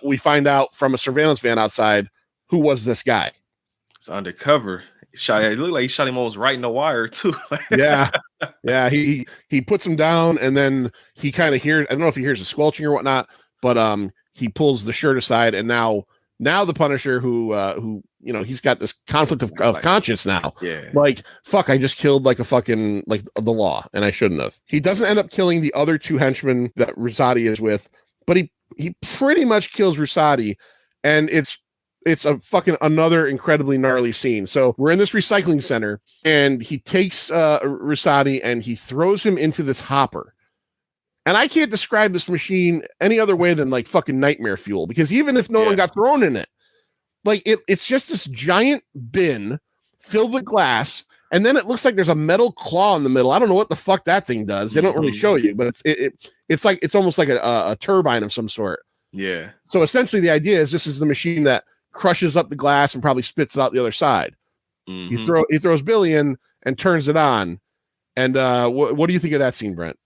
we find out from a surveillance van outside, who was this guy? It's undercover. It looked like he shot him almost right in the wire too. Yeah. He puts him down, and then he kind of hears. I don't know if he hears a squelching or whatnot, but he pulls the shirt aside, and now the Punisher, who he's got this conflict of conscience now. Yeah. Like, fuck, I just killed like a fucking like the law, and I shouldn't have. He doesn't end up killing the other 2 henchmen that Rusadi is with, but he pretty much kills Rusadi, and it's a fucking another incredibly gnarly scene. So we're in this recycling center, and he takes Rusadi and he throws him into this hopper. And I can't describe this machine any other way than like fucking nightmare fuel, because even if no one got thrown in it, like it's just this giant bin filled with glass, and then it looks like there's a metal claw in the middle. I don't know what the fuck that thing does. They don't really show you, but it's almost like a turbine of some sort. Yeah. So essentially the idea is this is the machine that crushes up the glass and probably spits it out the other side. He throws Billy in and turns it on. And what do you think of that scene, Brent?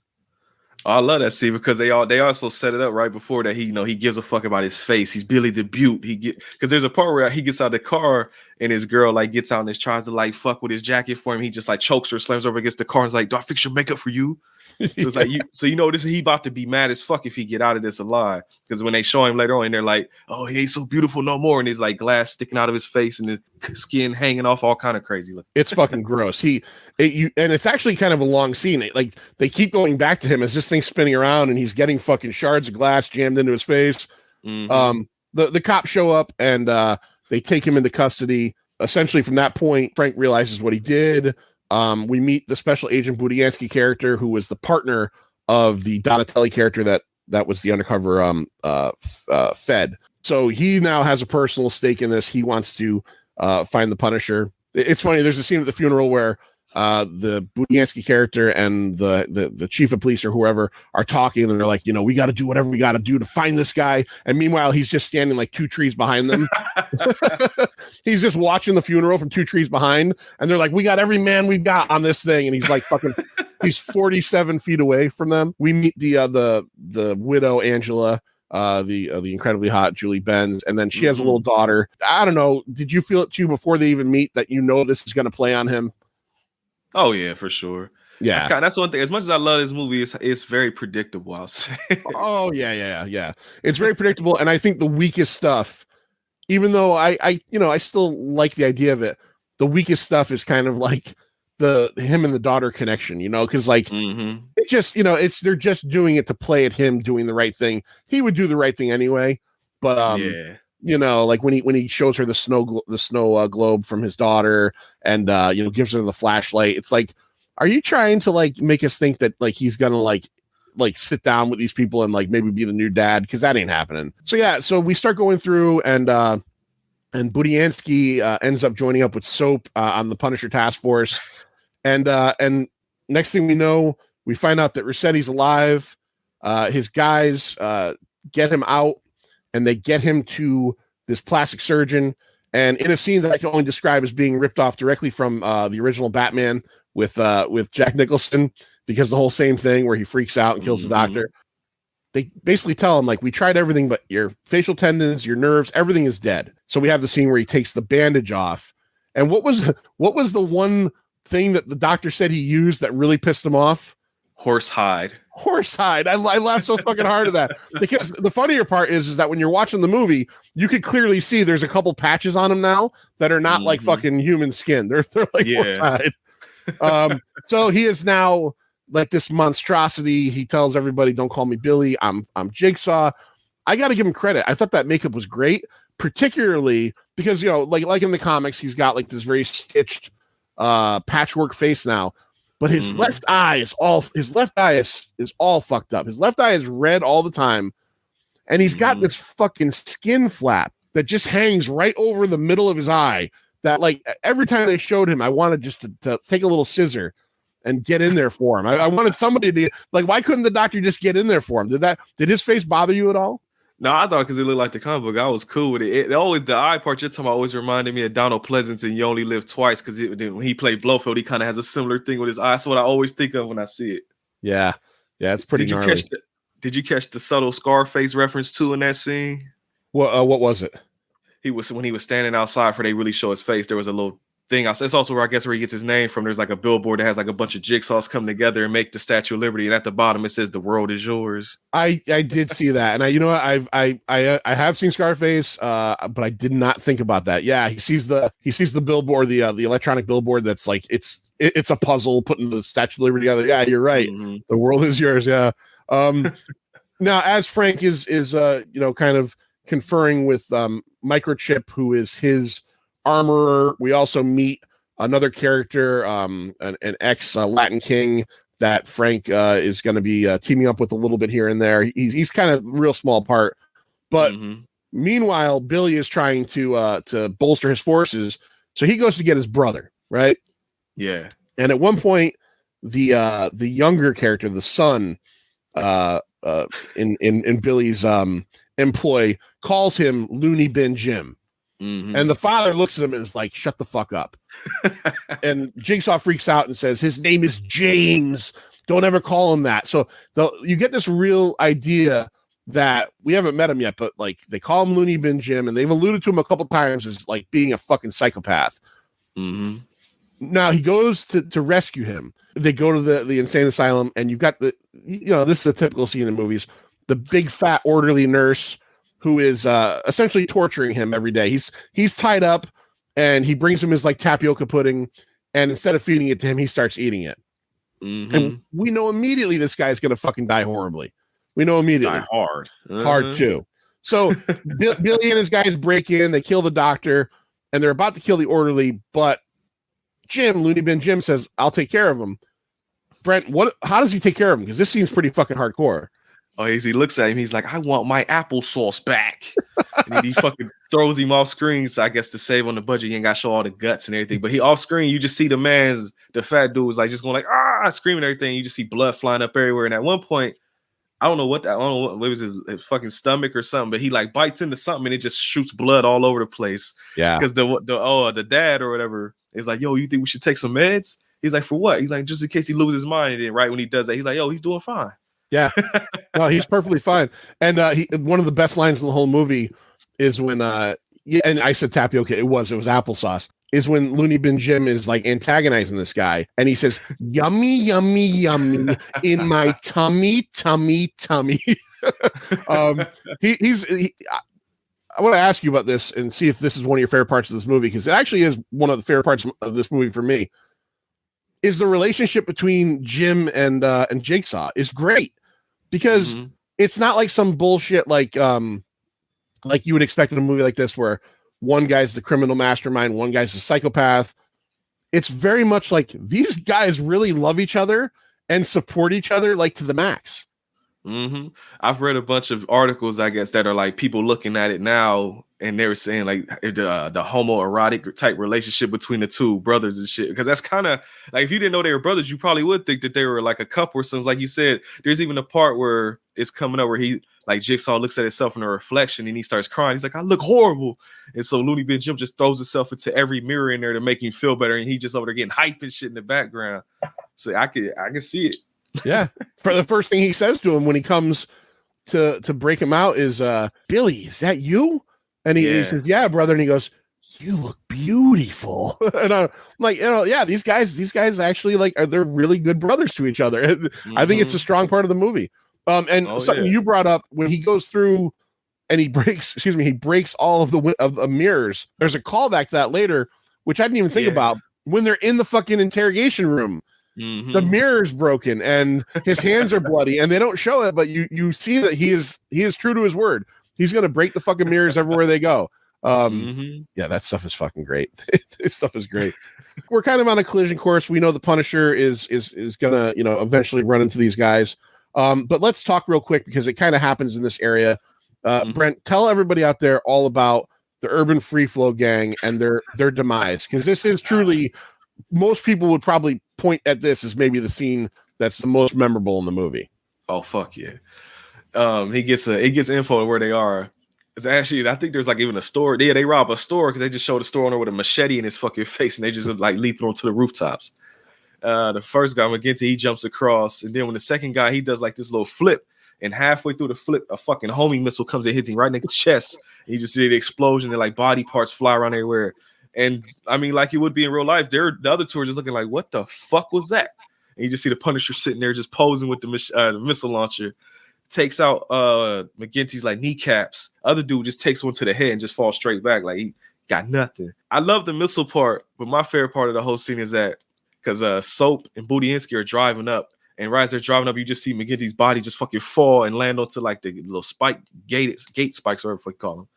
I love that scene because they also set it up right before that. He gives a fuck about his face. He's Billy the Beaut. Because there's a part where he gets out of the car and his girl like gets out and tries to like fuck with his jacket for him. He just like chokes her, slams over against the car, and is like, "Do I fix your makeup for you?" So it's like he about to be mad as fuck if he get out of this alive. Because when they show him later on, they're like, "Oh, he ain't so beautiful no more," and he's like glass sticking out of his face and the skin hanging off, all kind of crazy. It's fucking gross. And it's actually kind of a long scene. Like they keep going back to him as this thing's spinning around, and he's getting fucking shards of glass jammed into his face. The cops show up and they take him into custody. Essentially, from that point, Frank realizes what he did. We meet the Special Agent Budiansky character, who was the partner of the Donatelli character that was the undercover Fed. So he now has a personal stake in this. He wants to find the Punisher. It's funny. There's a scene at the funeral where the Budiansky character and the chief of police or whoever are talking, and they're like, we got to do whatever we got to do to find this guy. And meanwhile, he's just standing like 2 trees behind them. He's just watching the funeral from 2 trees behind, and they're like, we got every man we've got on this thing, and he's like fucking. He's 47 feet away from them. We meet the widow Angela. The incredibly hot Julie Benz, and then she has a little daughter. I don't know. Did you feel it too before they even meet that this is going to play on him? Oh yeah, for sure. Yeah, that's one thing. As much as I love this movie, it's very predictable. I'll say. Oh yeah. It's very predictable, and I think the weakest stuff, even though I still like the idea of it, the weakest stuff is kind of like him and the daughter connection, because it just, they're just doing it to play at him doing the right thing. He would do the right thing anyway, but like when he shows her the snow globe from his daughter, and gives her the flashlight, it's like, are you trying to like make us think that like he's gonna like sit down with these people and like maybe be the new dad? Because that ain't happening. So we start going through, and Budiansky ends up joining up with Soap on the Punisher task force. And next thing we know, we find out that Rossetti's alive. His guys get him out, and they get him to this plastic surgeon. And in a scene that I can only describe as being ripped off directly from the original Batman with Jack Nicholson, because the whole same thing where he freaks out and kills the doctor. They basically tell him, like, we tried everything, but your facial tendons, your nerves, everything is dead. So we have the scene where he takes the bandage off. And what was the one thing that the doctor said he used that really pissed him off? Horsehide. I laughed so fucking hard at that, because the funnier part is that when you're watching the movie, you could clearly see there's a couple patches on him now that are not like fucking human skin. They're like horsehide. So he is now like this monstrosity. He tells everybody, "Don't call me Billy. I'm Jigsaw." I got to give him credit. I thought that makeup was great, particularly because like in the comics, he's got like this very stitched patchwork face now, but his left eye is all fucked up. His left eye is red all the time, and he's got this fucking skin flap that just hangs right over the middle of his eye, that like every time they showed him, I wanted just to take a little scissor and get in there for him. I wanted somebody to, like, why couldn't the doctor just get in there for him? Did his face bother you at all? No, I thought because it looked like the comic book, I was cool with it. The eye part you're talking about always reminded me of Donald Pleasance and You Only Live Twice, because when he played Blofeld, he kind of has a similar thing with his eye. That's what I always think of when I see it. Yeah, it's pretty gnarly. Did you catch the subtle Scarface reference too in that scene? What was it? When he was standing outside for they really show his face, there was a little thing. It's also where he gets his name from. There's like a billboard that has like a bunch of jigsaws come together and make the Statue of Liberty, and at the bottom it says "The world is yours." I did see that, and I have seen Scarface, but I did not think about that. Yeah, he sees the billboard, the electronic billboard that's like it's a puzzle putting the Statue of Liberty together. Yeah, you're right. The world is yours. Yeah. Now, as Frank is kind of conferring with Microchip, who is his armorer, we also meet another character, an ex Latin King that Frank is going to be teaming up with a little bit here and there. He's kind of real small part, but meanwhile, Billy is trying to bolster his forces, so he goes to get his brother, right? Yeah. And at one point, the younger character, the son, in Billy's employ, calls him Looney Bin Jim. And the father looks at him and is like, "Shut the fuck up." And Jigsaw freaks out and says, "His name is James. Don't ever call him that." So you get this real idea that we haven't met him yet, but like they call him Looney Bin Jim, and they've alluded to him a couple times as like being a fucking psychopath. Now he goes to rescue him. They go to the insane asylum, and you've got this is a typical scene in movies. The big fat orderly nurse who is essentially torturing him every day. He's tied up, and he brings him his like tapioca pudding, and instead of feeding it to him, he starts eating it. And we know immediately this guy's gonna fucking die horribly. We know immediately. Die hard. Hard too. So Billy and his guys break in, they kill the doctor, and they're about to kill the orderly, but Looney Bin Jim says, "I'll take care of him." Brent, how does he take care of him? Because this seems pretty fucking hardcore. Oh, he looks at him. He's like, I want my applesauce back. And then he fucking throws him off screen. So I guess to save on the budget, he ain't got to show all the guts and everything. But he off screen, you just see the fat dude was like just going like, screaming everything. You just see blood flying up everywhere. And at one point, I don't know what it was his fucking stomach or something, but he like bites into something and it just shoots blood all over the place. Yeah. Because the dad or whatever is like, yo, you think we should take some meds? He's like, for what? He's like, just in case he loses his mind. And then right when he does that, he's like, yo, he's doing fine. Yeah. No, he's perfectly fine. And one of the best lines in the whole movie is when and I said tapioca, it was applesauce, is when Looney Bin Jim is like antagonizing this guy and he says, yummy, yummy, yummy in my tummy, tummy, tummy. I want to ask you about this and see if this is one of your favorite parts of this movie, because it actually is one of the favorite parts of this movie for me. Is the relationship between Jim and Jigsaw is great, because it's not like some bullshit like you would expect in a movie like this where one guy's the criminal mastermind, one guy's the psychopath. It's very much like these guys really love each other and support each other like to the max. I've read a bunch of articles, I guess, that are like people looking at it now and they were saying like the homoerotic type relationship between the two brothers and shit. Because that's kind of like, if you didn't know they were brothers, you probably would think that they were like a couple or something. Like you said, there's even a part where it's coming up where he like Jigsaw looks at himself in a reflection and he starts crying. He's like, I look horrible. And so Looney Bin Jim just throws himself into every mirror in there to make him feel better. And he just over there getting hype and shit in the background. So I can see it. Yeah. For the first thing he says to him when he comes to break him out is, Billy, is that you? And he says, yeah, brother. And he goes, you look beautiful. And I'm like, yeah, these guys actually like they're really good brothers to each other. I think it's a strong part of the movie. Something you brought up when he goes through and he breaks all of the mirrors. There's a callback to that later, which I didn't even think about, when they're in the fucking interrogation room. The mirror's broken and his hands are bloody and they don't show it, but you see that he is true to his word. He's going to break the fucking mirrors everywhere they go. Yeah, that stuff is fucking great. This stuff is great. We're kind of on a collision course. We know the Punisher is gonna, eventually run into these guys. But let's talk real quick because it kind of happens in this area. Brent, tell everybody out there all about the Urban Free Flow gang and their demise, because this is truly, most people would probably point at this as maybe the scene that's the most memorable in the movie. Oh fuck yeah! He gets info of where they are. It's actually, I think there's like even a store. Yeah, they rob a store because they just show the store owner with a machete in his fucking face and they just like leaping onto the rooftops. The first guy, McGinty, he jumps across, and then when the second guy, he does like this little flip, and halfway through the flip, a fucking homing missile comes and hits him right in the chest. And you just see the explosion and like body parts fly around everywhere. And I mean, like it would be in real life, the other two are just looking like, what the fuck was that? And you just see the Punisher sitting there just posing with the missile launcher. Takes out McGinty's like kneecaps. Other dude just takes one to the head and just falls straight back like he got nothing. I love the missile part, but my favorite part of the whole scene is that because Soap and Budiansky are driving up, and right as they're driving up, you just see McGinty's body just fucking fall and land onto like the little gate spikes, whatever you call them.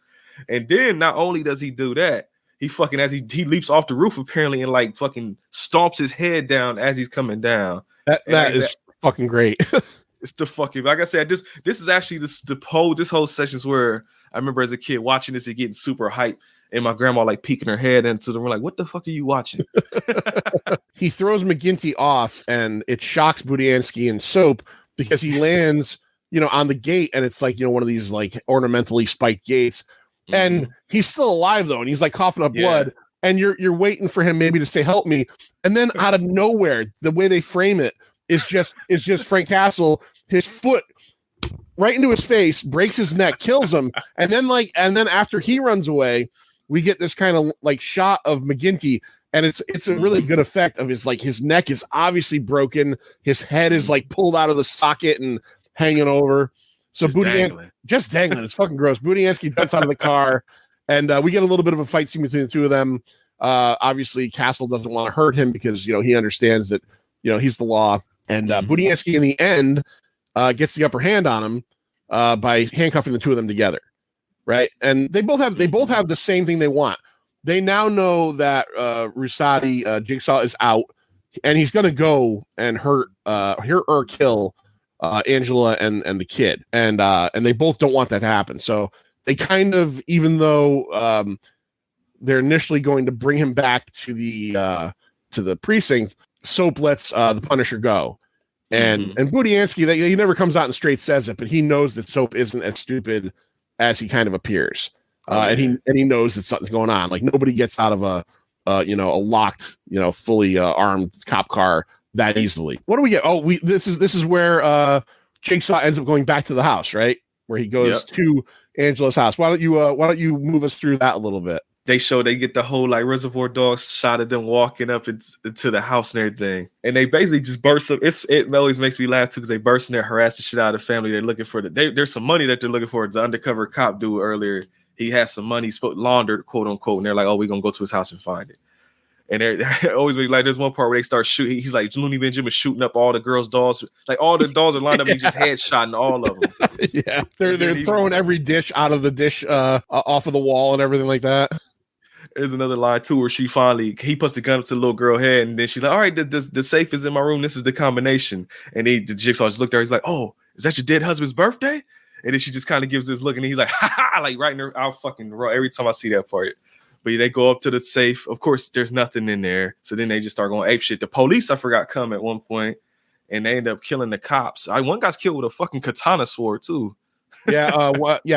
And then not only does he do that, he fucking he leaps off the roof apparently and like fucking stomps his head down as he's coming down. That is fucking great. It's the fucking, like I said, this is actually this whole session's where I remember as a kid watching this and getting super hyped, and my grandma like peeking her head into the room like, what the fuck are you watching? He throws McGinty off and it shocks Budiansky and Soap because he lands, on the gate, and it's like, one of these like ornamentally spiked gates. And he's still alive though, and he's like coughing up blood, and you're waiting for him maybe to say help me, and then out of nowhere, the way they frame it is just Frank Castle, his foot right into his face, breaks his neck, kills him, and then after he runs away, we get this kind of like shot of McGinty, and it's a really good effect of his neck is obviously broken, his head is like pulled out of the socket and hanging over. So just dangling. It's fucking gross. Budiansky jumps out of the car, and we get a little bit of a fight scene between the two of them. Obviously, Castle doesn't want to hurt him because he understands that he's the law, and Budiansky in the end gets the upper hand on him by handcuffing the two of them together, right? And they both have the same thing they want. They now know that Rusati Jigsaw is out, and he's going to go and hurt or kill Angela and the kid, and they both don't want that to happen. So they kind of, even though they're initially going to bring him back to the precinct, Soap lets the Punisher go. And Budiansky, he never comes out and straight says it, but he knows that Soap isn't as stupid as he kind of appears. And he knows that something's going on. Like, nobody gets out of a locked, fully armed cop car that easily. What do we get? Oh, this is where Jigsaw ends up going back to the house, right? Where he goes to Angela's house. Why don't you move us through that a little bit? They get the whole like Reservoir Dogs shot of them walking up into the house and everything, and they basically just burst up. It always makes me laugh too, because they burst in there, harass the shit out of the family. They're looking for there's some money that they're looking for. The undercover cop dude earlier, he has some money laundered, quote unquote, and they're like, oh, we're gonna go to his house and find it. And they always be like, there's one part where they start shooting. He's like, Looney Bin Jim is shooting up all the girls' dolls. Like, all the dolls are lined up. And he's just headshotting all of them. Yeah, they're throwing every dish out of the dish off of the wall and everything like that. There's another line too where he puts the gun up to the little girl head, and then she's like, all right, the safe is in my room. This is the combination. And the Jigsaw just looked at her. He's like, oh, is that your dead husband's birthday? And then she just kind of gives this look, and he's like, ha ha, like right in her. I'll fucking roll every time I see that part. But yeah, they go up to the safe. Of course, there's nothing in there. So then they just start going ape shit. The police, I forgot, come at one point, and they end up killing the cops. One guy's killed with a fucking katana sword too. Yeah,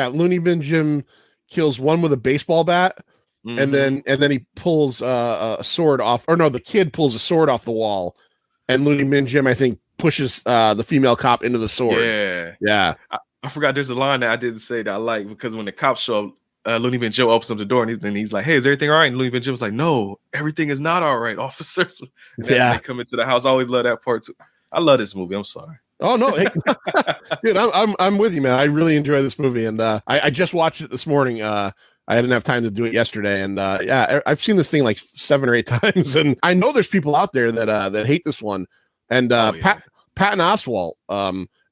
Looney Bin Jim kills one with a baseball bat, and then he pulls a sword off. Or no, the kid pulls a sword off the wall, and Looney Bin Jim, I think, pushes the female cop into the sword. Yeah. I forgot there's a line that I didn't say that I like, because when the cops show up, Looney Bin Joe opens up the door, and he's like, hey, is everything all right? And Looney Bin Joe was like, no, everything is not all right, officers. And that's when they come into the house. I always love that part too. I love this movie. I'm sorry. Oh no, hey, dude, I'm with you, man. I really enjoy this movie, and I just watched it this morning. I didn't have time to do it yesterday, and I've seen this thing like 7 or 8 times, and I know there's people out there that hate this one. And Patton Oswalt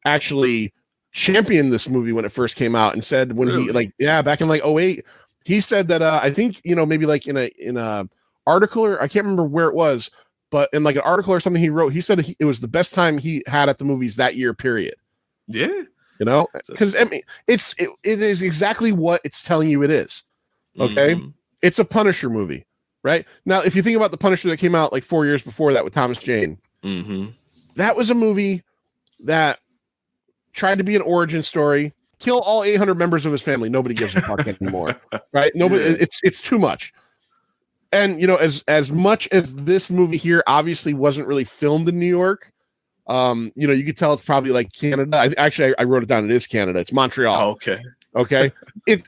actually championed this movie when it first came out, and said when he back in like 2008, he said that I think maybe like in a article, or I can't remember where it was, but in like an article or something he wrote, he said it was the best time he had at the movies that year, period. Yeah. Because I mean, it is exactly what it's telling you it is. Okay. It's a Punisher movie, right? Now, if you think about the Punisher that came out like 4 years before that with Thomas Jane, that was a movie that tried to be an origin story, kill all 800 members of his family. Nobody gives a fuck anymore, right? Nobody. It's too much. And as much as this movie here obviously wasn't really filmed in New York, you could tell it's probably like Canada. I wrote it down. It is Canada. It's Montreal. Oh, okay.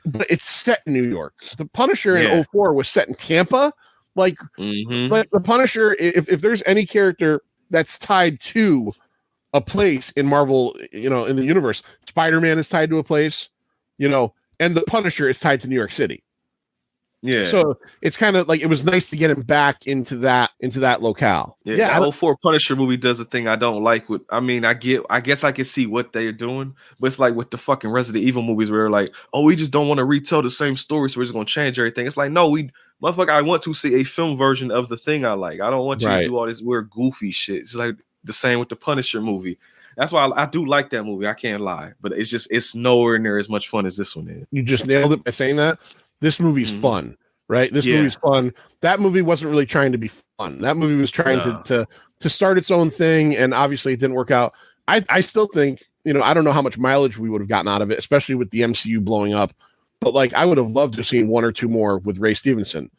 But it's set in New York. The Punisher in 2004 was set in Tampa. Like the Punisher, if there's any character that's tied to a place in Marvel, in the universe, Spider-Man is tied to a place, and the Punisher is tied to New York City. Yeah. So it's kind of like, it was nice to get him back into that locale. Yeah. The 04 Punisher movie does a thing I don't like with, I guess I can see what they're doing, but it's like with the fucking Resident Evil movies where they're like, oh, we just don't want to retell the same story, so we're just going to change everything. It's like, no, motherfucker, I want to see a film version of the thing I like. I don't want you to do all this weird goofy shit. It's like the same with the Punisher movie. That's why I do like that movie. I can't lie, but it's nowhere near as much fun as this one is. You just nailed it by saying that. This movie's fun, right? This movie's fun. That movie wasn't really trying to be fun. That movie was trying to start its own thing, and obviously it didn't work out. I still think, I don't know how much mileage we would have gotten out of it, especially with the MCU blowing up. But like, I would have loved to have seen 1 or 2 more with Ray Stevenson.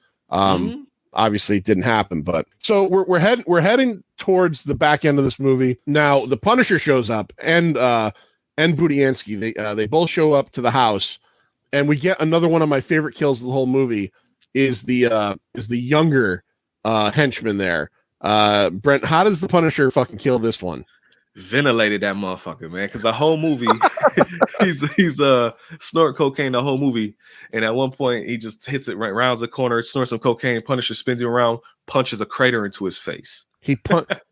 Obviously it didn't happen, but so we're heading towards the back end of this movie. Now the Punisher shows up, and Budiansky, they both show up to the house, and we get another one of my favorite kills of the whole movie is the younger henchman there. Brent, how does the Punisher fucking kill this one? Ventilated that motherfucker, man, because the whole movie he's snorting cocaine the whole movie, and at one point he just hits it right rounds the corner, snorts some cocaine, Punisher spins him around, punches a crater into his face.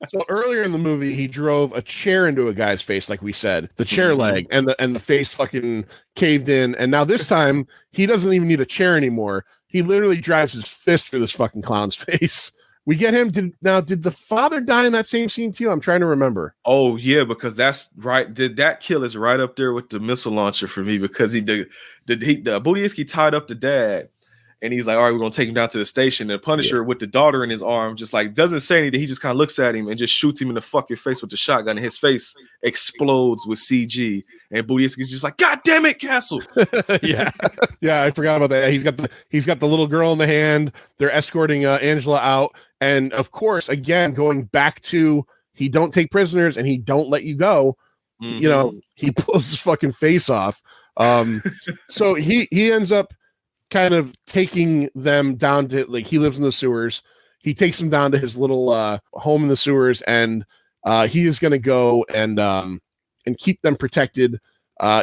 So earlier in the movie he drove a chair into a guy's face, like we said, the chair leg, and the face fucking caved in, and now this time he doesn't even need a chair anymore. He literally drives his fist through this fucking clown's face We get him. Did the father die in that same scene too? I'm trying to remember. Oh yeah, because that's right. That kill is right up there with the missile launcher for me because the Budiansky tied up the dad, and he's like, all right, we're gonna take him down to the station. And Punisher with the daughter in his arm, just like doesn't say anything. He just kind of looks at him and just shoots him in the fucking face with the shotgun, and his face explodes with CG. And Budiansky's just like, God damn it, Castle. yeah, I forgot about that. He's got the little girl in the hand. They're escorting Angela out, and of course, again, going back to he don't take prisoners and he don't let you go. Mm-hmm. You know, he pulls his fucking face off. So he ends up kind of taking them down to, like, he lives in the sewers. He takes them down to his little home in the sewers, and he is going to go and keep them protected.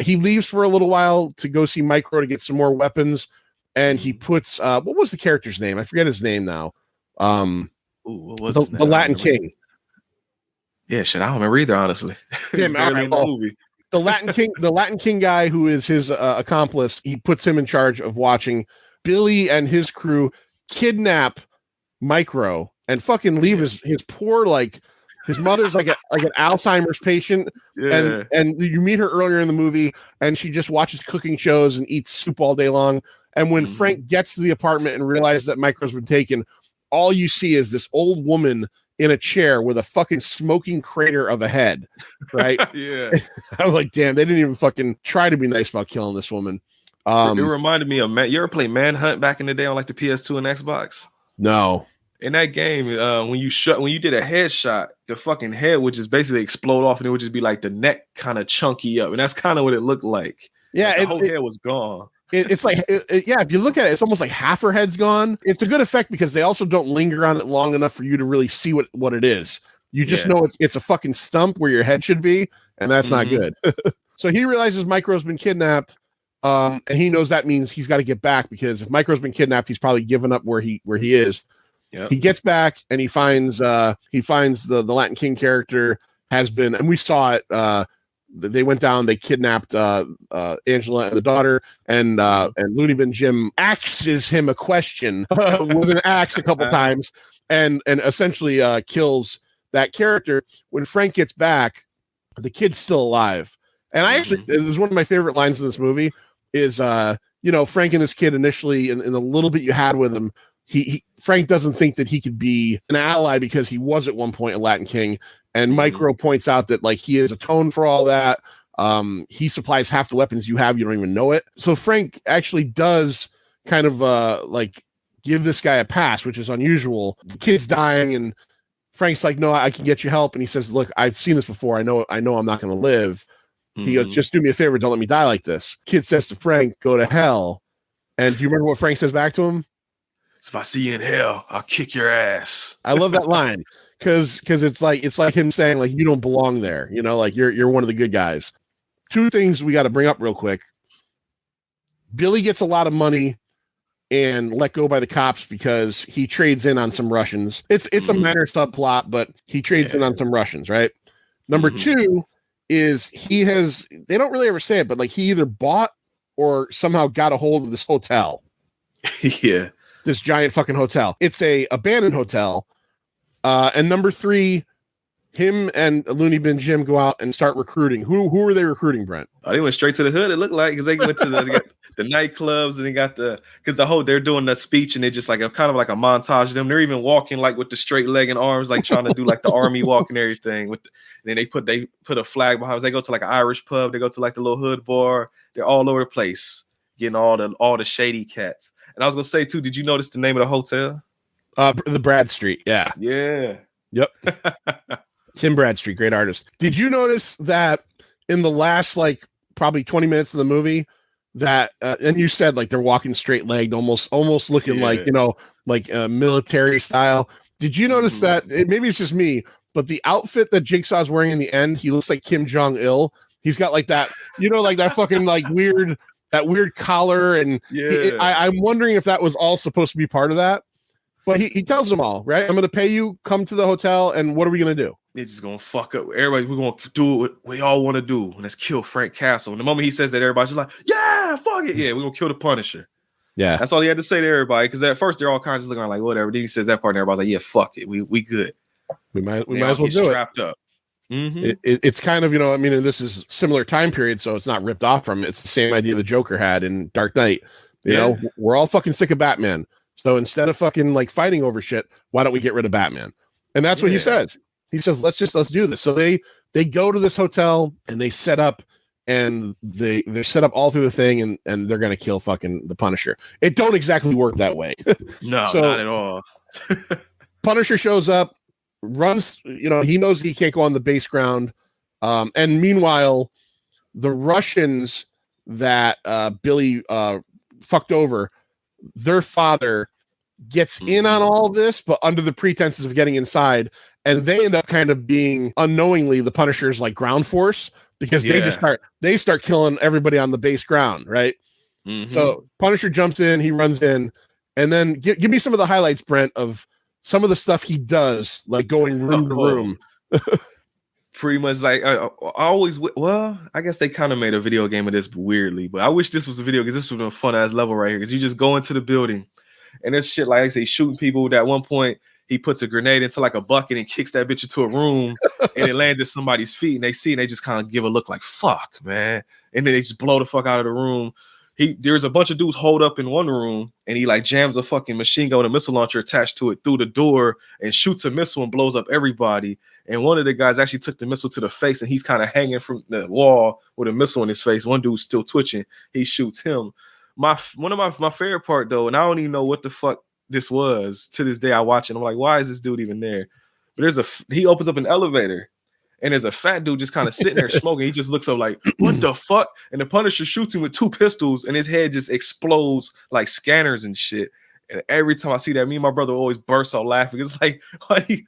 He leaves for a little while to go see Micro to get some more weapons, and he puts what was the character's name? I forget his name now. What was his name? The Latin King. Yeah, shit, I don't remember either, honestly. Damn, right, well, movie. The Latin King guy who is his accomplice, he puts him in charge of watching Billy and his crew kidnap Micro and fucking leave his poor, like, his mother's like an Alzheimer's patient. Yeah. And you meet her earlier in the movie, and she just watches cooking shows and eats soup all day long. And when Frank gets to the apartment and realizes that Micro's been taken, all you see is this old woman in a chair with a fucking smoking crater of a head, right? Yeah. I was like, damn, they didn't even fucking try to be nice about killing this woman. It reminded me of you ever played Manhunt back in the day on like the PS2 and Xbox? No. In that game, when you did a headshot, the fucking head would just basically explode off, and it would just be like the neck kind of chunky up, and that's kind of what it looked like. Yeah, like the whole head was gone. It's like, yeah, if you look at it, it's almost like half her head's gone. It's a good effect because they also don't linger on it long enough for you to really see what it is. You just know it's a fucking stump where your head should be, and that's not good. So he realizes Micro's been kidnapped, and he knows that means he's got to get back, because if Micro's been kidnapped, he's probably given up where he is. Yep. He gets back and he finds the Latin King character has been, and we saw it. They went down, they kidnapped Angela and the daughter, and Looney Bin Jim axes him a question with an axe a couple times, and essentially kills that character. When Frank gets back, the kid's still alive. And I actually, this is one of my favorite lines in this movie is, Frank and this kid initially, in the little bit you had with him, Frank doesn't think that he could be an ally because he was at one point a Latin King. And Micro points out that, like, he has atoned for all that. He supplies half the weapons you have. You don't even know it. So Frank actually does kind of give this guy a pass, which is unusual. The kid's dying, and Frank's like, no, I can get you help. And he says, look, I've seen this before. I know I'm not going to live. He goes, just do me a favor. Don't let me die like this. Kid says to Frank, go to hell. And do you remember what Frank says back to him? If I see you in hell, I'll kick your ass. I love that line. Because it's like him saying, like, you don't belong there, like you're one of the good guys. Two things we got to bring up real quick. Billy gets a lot of money and let go by the cops because he trades in on some Russians. It's a minor subplot, but he trades in on some Russians, right? Number two is they don't really ever say it, but like he either bought or somehow got a hold of this hotel. Yeah. This giant fucking hotel. It's a abandoned hotel. And number three, him and Looney Bin Jim go out and start recruiting. Who were they recruiting, Brent? Oh, they went straight to the hood. It looked like, because they went to the nightclubs, and they got they're doing the speech, and they just like a kind of like a montage of them. They're even walking like with the straight leg and arms, like trying to do like the army walk and everything. And then they put a flag behind us. They go to like an Irish pub. They go to like the little hood bar. They're all over the place, getting all the shady cats. And I was gonna say too, did you notice the name of the hotel? The Bradstreet, yeah. Yep. Tim Bradstreet, great artist. Did you notice that in the last like probably 20 minutes of the movie that and you said like they're walking straight legged, almost looking like military style. Did you notice that maybe it's just me, but the outfit that Jigsaw's wearing in the end, he looks like Kim Jong-il. He's got like that, like that fucking like weird collar, and I'm wondering if that was all supposed to be part of that. But he tells them all, right? I'm going to pay you, come to the hotel, and what are we going to do? They're just going to fuck up. Everybody, we're going to do what we all want to do, and that's kill Frank Castle. And the moment he says that, everybody's just like, yeah, fuck it. Yeah, we're going to kill the Punisher. Yeah. That's all he had to say to everybody. Because at first they're all kind of just looking around like whatever. Then he says that part, and everybody's like, yeah, fuck it, we good. We might as well do strapped up. It's kind of, I mean, and this is similar time period, so it's not ripped off from it. It's the same idea the Joker had in Dark Knight. You know, we're all fucking sick of Batman. So instead of fucking like fighting over shit, why don't we get rid of Batman? And that's what he says. He says, let's do this. So they go to this hotel and they set up, and they're set up all through the thing, and they're gonna kill fucking the Punisher. It don't exactly work that way. No, so, not at all. Punisher shows up, runs, he knows he can't go on the base ground. And meanwhile, the Russians that Billy fucked over, their father gets in on all this, but under the pretenses of getting inside, and they end up kind of being unknowingly the Punisher's like ground force, because they start killing everybody on the base ground, right? So Punisher jumps in, he runs in, and then give me some of the highlights, Brent, of some of the stuff he does, like going room to room. Pretty much like I guess they kind of made a video game of this weirdly, but I wish this was a video, because this would have been a fun ass level right here. Because you just go into the building and there's shit like I say shooting people. At one point he puts a grenade into like a bucket and kicks that bitch into a room, and it lands at somebody's feet, and they see, and they just kind of give a look like fuck, man, and then they just blow the fuck out of the room. There's a bunch of dudes holed up in one room, and he like jams a fucking machine gun with a missile launcher attached to it through the door and shoots a missile and blows up everybody. And one of the guys actually took the missile to the face, and he's kind of hanging from the wall with a missile in his face. One dude's still twitching. He shoots him. One of my favorite part though, and I don't even know what the fuck this was to this day. I watch it, I'm like, why is this dude even there? But he opens up an elevator, and there's a fat dude just kind of sitting there smoking. He just looks up like, what the fuck? And the Punisher shoots him with 2 pistols, and his head just explodes like scanners and shit. And every time I see that, me and my brother always burst out laughing. It's like,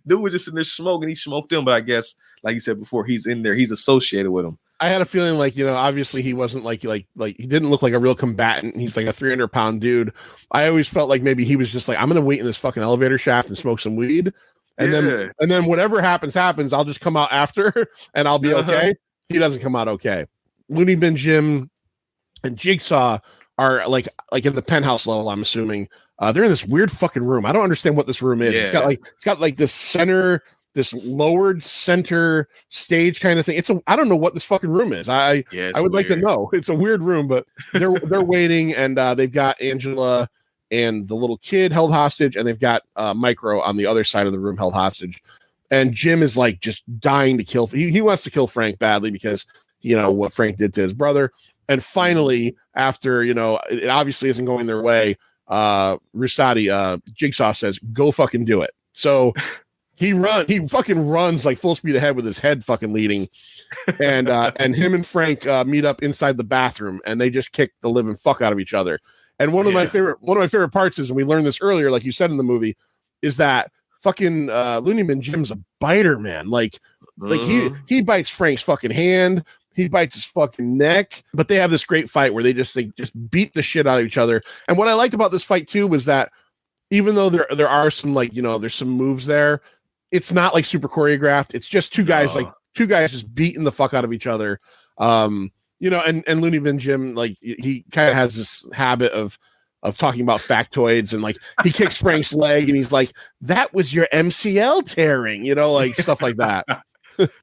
dude was just in there smoking. He smoked him, but I guess, like you said before, he's in there. He's associated with him. I had a feeling like, obviously he wasn't like he didn't look like a real combatant. He's like a 300-pound dude. I always felt like maybe he was just like, I'm going to wait in this fucking elevator shaft and smoke some weed. And then whatever happens, I'll just come out after and I'll be okay. He doesn't come out okay. Looney Bin Jim and Jigsaw are like in the penthouse level, I'm assuming. They're in this weird fucking room. I don't understand what this room is. Yeah. It's got like this lowered center stage kind of thing. I don't know what this fucking room is. I would like to know. It's a weird room, but they're waiting, and they've got Angela and the little kid held hostage, and they've got Micro on the other side of the room held hostage. And Jim is like just dying to kill. He wants to kill Frank badly because what Frank did to his brother. And finally, after it obviously isn't going their way, Rusati, Jigsaw says, "Go fucking do it." So he fucking runs like full speed ahead with his head fucking leading, and him and Frank meet up inside the bathroom, and they just kick the living fuck out of each other. And one of my favorite parts is, and we learned this earlier, like you said in the movie, is that fucking Looney Bin Jim's a biter, man. Like he bites Frank's fucking hand. He bites his fucking neck, but they have this great fight where they just beat the shit out of each other. And what I liked about this fight too was that even though there are some there's some moves there, it's not like super choreographed. It's just two guys just beating the fuck out of each other. And Looney Bin Jim, like he kind of has this habit of talking about factoids, and like he kicks Frank's leg and he's like, "That was your MCL tearing," like stuff like that.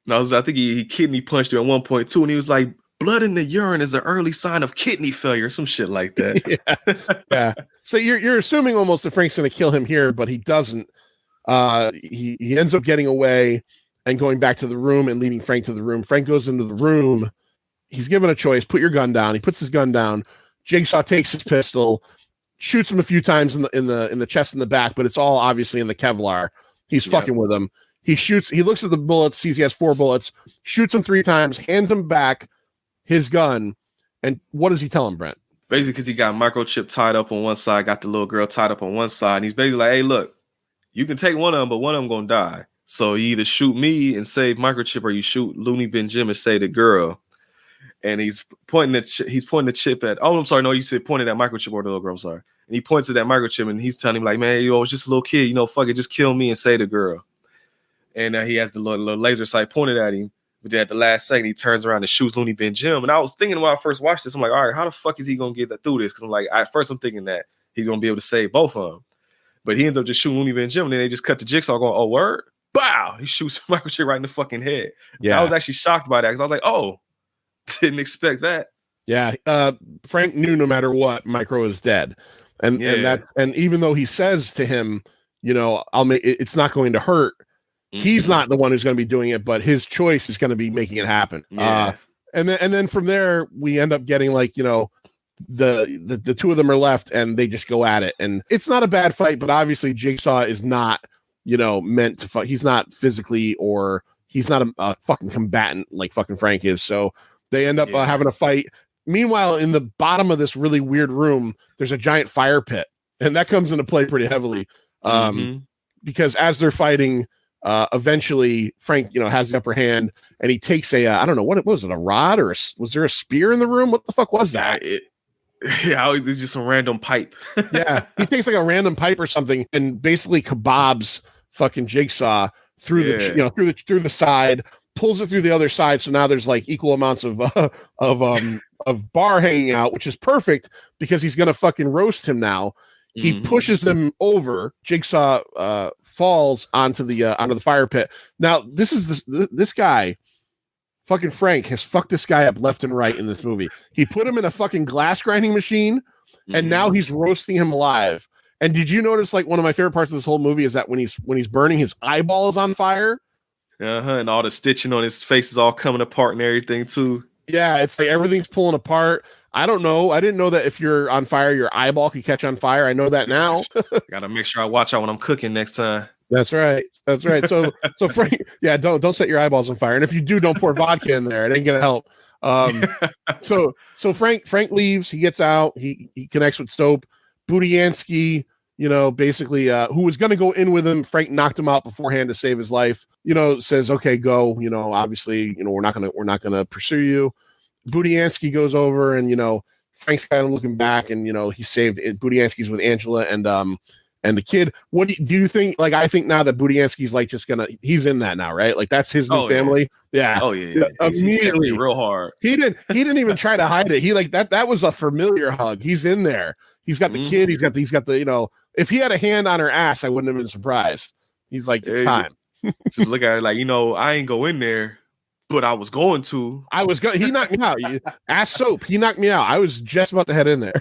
No, I think he kidney punched her at one point too, and he was like, "Blood in the urine is an early sign of kidney failure," some shit like that. Yeah. So you're assuming almost that Frank's going to kill him here, but he doesn't. He ends up getting away and going back to the room and leading Frank to the room. Frank goes into the room. He's given a choice: put your gun down. He puts his gun down. Jigsaw takes his pistol, shoots him a few times in the chest and the back, but it's all obviously in the Kevlar. He's fucking with him. He looks at the bullets, sees he has 4 bullets, shoots him 3 times, hands him back his gun. And what does he tell him, Brent? Basically, because he got Microchip tied up on one side, got the little girl tied up on one side. And he's basically like, "Hey, look, you can take one of them, but one of them going to die. So you either shoot me and save Microchip, or you shoot Looney Bin Jim and save the girl." And he's pointing the chip at, oh, I'm sorry, no, you said pointed at Microchip or the little girl, I'm sorry. And he points at that Microchip, and he's telling him like, "Man, it's just a little kid, fuck it, just kill me and save the girl." And he has the little laser sight pointed at him. But then at the last second, he turns around and shoots Looney Bin Jim. And I was thinking when I first watched this, I'm like, all right, how the fuck is he going to get that through this? Because I'm like, at first I'm thinking that he's gonna be able to save both of them. But he ends up just shooting Looney Bin Jim, and then they just cut the Jigsaw going, oh, word? Bow! He shoots Microchip right in the fucking head. Yeah. I was actually shocked by that because I was like, oh, didn't expect that. Yeah. Frank knew no matter what, Micro is dead. And even though he says to him, you know, it's not going to hurt. He's not the one who's going to be doing it, but his choice is going to be making it happen. Yeah. And then from there, we end up getting like, you know, the two of them are left and they just go at it. And it's not a bad fight, but obviously Jigsaw is not, you know, meant to fight. He's not physically, or he's not a fucking combatant like fucking Frank is. So they end up having a fight. Meanwhile, in the bottom of this really weird room, there's a giant fire pit, and that comes into play pretty heavily. Because as they're fighting, eventually Frank, you know, has the upper hand, and he takes I don't know what was it, a rod, or was there a spear in the room? What the fuck was that? It's just some random pipe. Yeah, he takes like a random pipe or something, and basically kebabs fucking Jigsaw through the side, pulls it through the other side. So now there's like equal amounts of bar hanging out, which is perfect because he's gonna fucking roast him now. He pushes them over. Jigsaw falls onto the fire pit. Now this guy, fucking Frank, has fucked this guy up left and right in this movie. He put him in a fucking glass grinding machine, and now he's roasting him alive. And did you notice, like, one of my favorite parts of this whole movie is that when he's burning, his eyeball is on fire. And all the stitching on his face is all coming apart and everything too. Yeah, it's like everything's pulling apart. I don't know. I didn't know that if you're on fire, your eyeball could catch on fire. I know that now. Gotta make sure I watch out when I'm cooking next time. That's right. So Frank, yeah, don't set your eyeballs on fire. And if you do, don't pour vodka in there. It ain't gonna help. So Frank leaves. He gets out. He connects with Soap. Budiansky, you know, basically, who was going to go in with him. Frank knocked him out beforehand to save his life. You know, says, "Okay, go." You know, obviously, you know, we're not gonna pursue you. Budiansky goes over, and you know, Frank's kind of looking back, and you know, he saved it. Budiansky's with Angela and the kid. What do you think? Like, I think now that Budiansky's like he's in that now, right? Like that's his new family. Yeah. Oh yeah. Immediately, real hard. He didn't even try to hide it. He like that was a familiar hug. He's in there. He's got the kid. He's got the, you know, if he had a hand on her ass, I wouldn't have been surprised. He's like, it's time. Just look at it like, you know, I ain't go in there, but I was going to. He knocked me out. Ask Soap. He knocked me out. I was just about to head in there.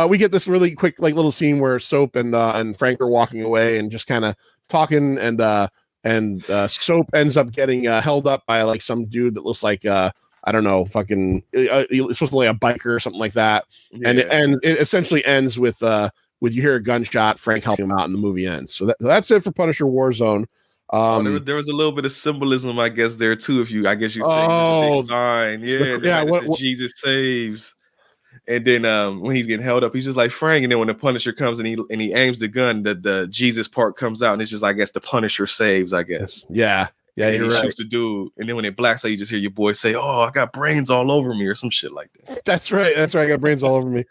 We get this really quick, like, little scene where Soap and Frank are walking away and just kind of talking, and Soap ends up getting held up by like some dude that looks like I don't know, fucking it's supposed to be like a biker or something like that. Yeah. And it essentially ends with you hear a gunshot, Frank helping him out, and the movie ends. So that's it for Punisher Warzone. There was a little bit of symbolism, I guess, there too. If you, I guess you say, it's a big sign. What Jesus saves, and then when he's getting held up, he's just like Frank. And then when the Punisher comes and he aims the gun, the Jesus part comes out, and it's just, I guess, the Punisher saves, I guess. Yeah, and he shoots the dude, and then when it blacks out, you just hear your boy say, "Oh, I got brains all over me," or some shit like that. That's right. I got brains all over me.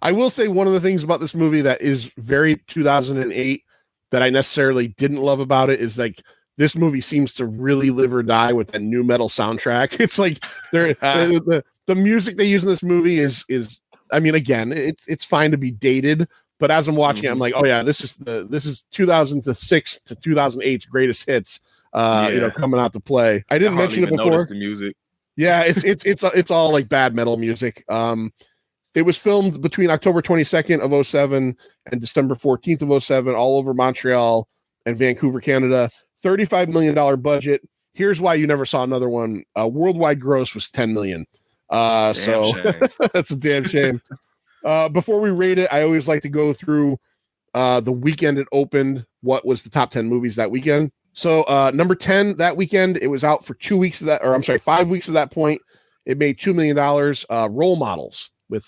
I will say one of the things about this movie that is very 2008 that I necessarily didn't love about it is like this movie seems to really live or die with the new metal soundtrack. It's like the music they use in this movie is I mean, again, it's fine to be dated, but as I'm watching it, I'm like, oh yeah, this is 2006 to 2008's greatest hits. You know, coming out to play. I didn't mention it before. The music. Yeah, it's all like bad metal music. It was filmed between October 22nd of 2007 and December 14th of 2007, all over Montreal and Vancouver, Canada. $35 million budget. Here's why you never saw another one. Worldwide gross was $10 million. So that's a damn shame. Before we rate it, I always like to go through the weekend it opened. What was the top 10 movies that weekend? So number 10 that weekend, it was out for 5 weeks at that point. It made $2 million. Role Models with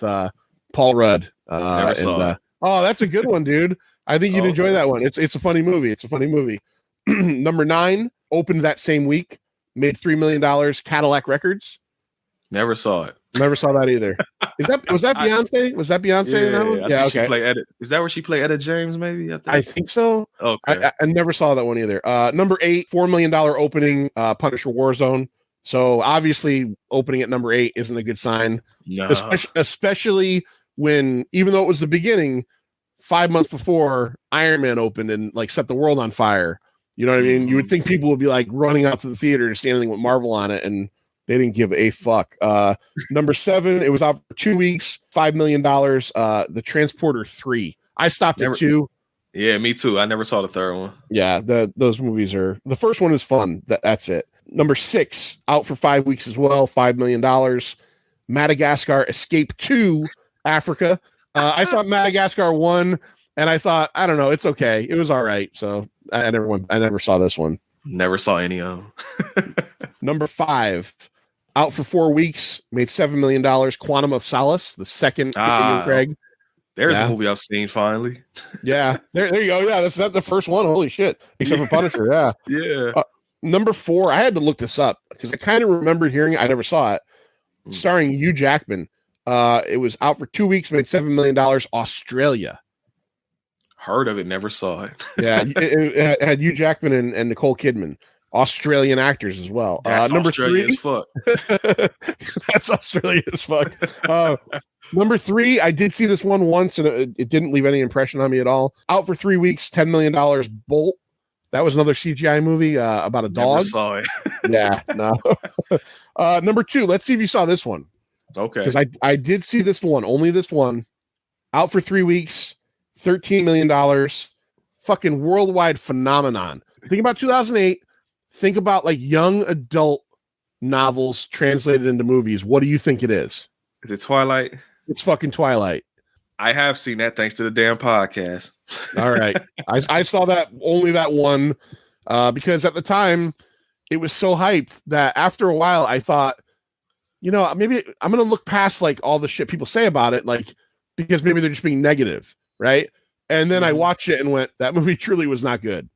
Paul Rudd. Oh, that's a good one, dude. I think you'd enjoy that one. It's a funny movie. Number 9 opened that same week, made $3 million. Cadillac Records. Never saw it. Never saw that either. Was that Beyonce? Was that Beyonce in that one? Yeah, okay. Is that where she played Etta James? Maybe I think so. Okay, I never saw that one either. Number 8, $4 million opening. Punisher Warzone. So obviously, opening at number 8 isn't a good sign, especially when, even though it was the beginning, 5 months before Iron Man opened and like set the world on fire. You know what I mean? You would think people would be like running out to the theater to see anything with Marvel on it, and they didn't give a fuck. Number 7, it was out for 2 weeks, $5 million. The Transporter 3. I stopped at 2. Yeah, me too. I never saw the third one. Yeah, those movies are. The first one is fun. That's it. Number 6, out for 5 weeks as well, $5 million. Madagascar Escape to Africa. I saw Madagascar 1, and I thought, I don't know, it's okay. It was all right. So I never saw this one. Never saw any of them. Number 5, out for 4 weeks, made $7 million. Quantum of Solace, the second Daniel Craig. There's a movie I've seen finally. Yeah, there you go. Yeah, that's the first one. Holy shit! Except for Punisher. Yeah, yeah. Number 4, I had to look this up because I kind of remembered hearing it. I never saw it. Starring Hugh Jackman. It was out for 2 weeks, made $7 million. Australia. Heard of it, never saw it. Yeah, it had Hugh Jackman and Nicole Kidman. Australian actors as well. That's number Australia 3, as fuck. That's Australia as fuck. Number 3, I did see this one once, and it didn't leave any impression on me at all. Out for 3 weeks, $10 million. Bolt. That was another CGI movie about a dog. Never saw it. Yeah, no. Number 2, let's see if you saw this one. Okay. Because I did see this one, only this one. Out for 3 weeks, $13 million. Fucking worldwide phenomenon. Think about 2008. Think about like young adult novels translated into movies. What do you think it is? Is it Twilight? It's fucking Twilight. I have seen that thanks to the damn podcast. All right. I saw that only that one because at the time it was so hyped that after a while I thought, you know, maybe I'm going to look past like all the shit people say about it, like because maybe they're just being negative, right? And then I watched it and went, that movie truly was not good.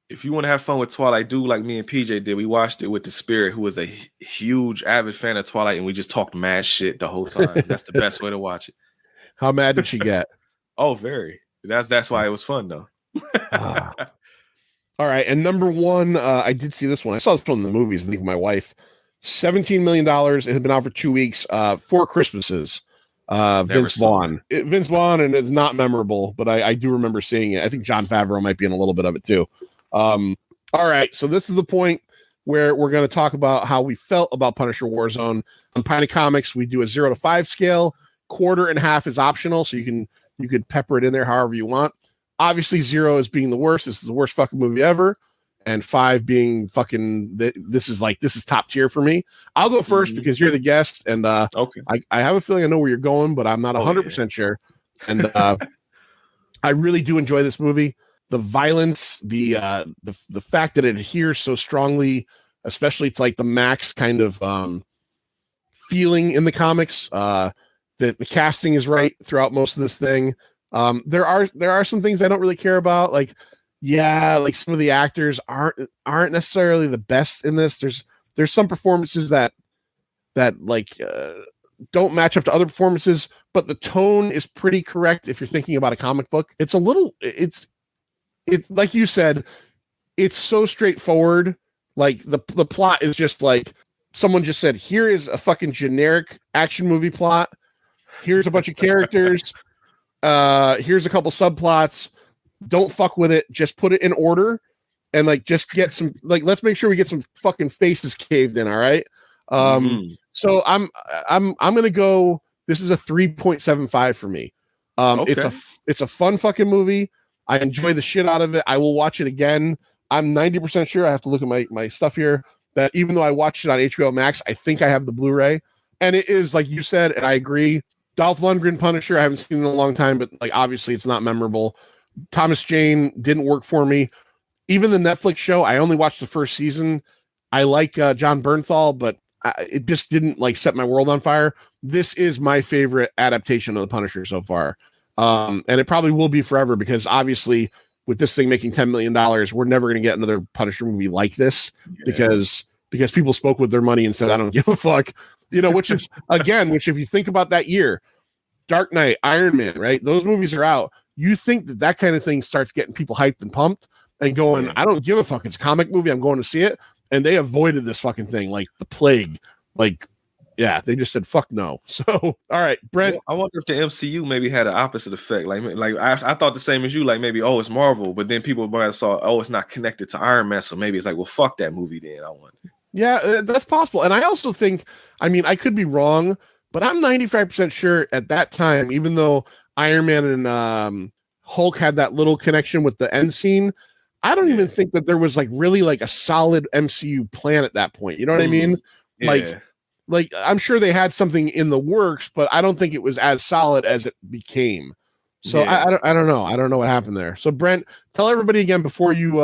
If you want to have fun with Twilight, do like me and PJ did. We watched it with the Spirit, who was a huge avid fan of Twilight, and we just talked mad shit the whole time. That's the best way to watch it. How mad did she get? Oh, very. That's why it was fun though. All right, and number 1, I did see this one. I saw this one in the movies. I think with my wife. $17 million. It had been out for 2 weeks. 4 Christmases. Vince Vaughn. Vince Vaughn, and it's not memorable, but I do remember seeing it. I think Jon Favreau might be in a little bit of it too. All right, so this is the point where we're going to talk about how we felt about Punisher Warzone. On Piny Comics, we do a 0 to 5 scale. 1/4 and 1/2 is optional, so you could pepper it in there however you want. Obviously, 0 is being the worst. This is the worst fucking movie ever, and 5 being fucking. This is top tier for me. I'll go first because you're the guest, and okay. I have a feeling I know where you're going, but I'm not 100% sure. And I really do enjoy this movie. The violence, the fact that it adheres so strongly, especially to like the Max kind of feeling in the comics. The casting is right throughout most of this thing. There are some things I don't really care about. Like some of the actors aren't necessarily the best in this. There's some performances that don't match up to other performances, but the tone is pretty correct if you're thinking about a comic book. It's like you said, it's so straightforward. Like the plot is just like someone just said, here is a fucking generic action movie plot. Here's a bunch of characters. Here's a couple subplots. Don't fuck with it. Just put it in order and like just get some let's make sure we get some fucking faces caved in. All right. So I'm gonna go. This is a 3.75 for me. Okay. It's a fun fucking movie. I enjoy the shit out of it. I will watch it again. I'm 90% sure. I have to look at my stuff here. That even though I watched it on HBO Max, I think I have the Blu-ray, and it is like you said, and I agree. Dolph Lundgren Punisher, I haven't seen in a long time, but like obviously it's not memorable. Thomas Jane didn't work for me. Even the Netflix show, I only watched the first season. I like John Bernthal, but it just didn't like set my world on fire. This is my favorite adaptation of the Punisher so far. And it probably will be forever because obviously with this thing making $10 million, we're never going to get another Punisher movie like this because people spoke with their money and said, I don't give a fuck, which if you think about that year, Dark Knight, Iron Man, right? Those movies are out. You think that kind of thing starts getting people hyped and pumped and going, I don't give a fuck. It's a comic movie. I'm going to see it. And they avoided this fucking thing like the plague. Like Yeah, they just said fuck no. So, all right, Brent. I wonder if the MCU maybe had an opposite effect. Like I thought the same as you. Like maybe it's Marvel, but then people might have saw it's not connected to Iron Man, so maybe it's like well fuck that movie then. I wonder. Yeah, that's possible. And I also think, I mean, I could be wrong, but I'm 95% sure at that time, even though Iron Man and Hulk had that little connection with the end scene, I don't even think that there was like really like a solid MCU plan at that point. You know what I mean? Yeah. Like I'm sure they had something in the works, but I don't think it was as solid as it became. So I don't know. I don't know what happened there. So Brent, tell everybody again before you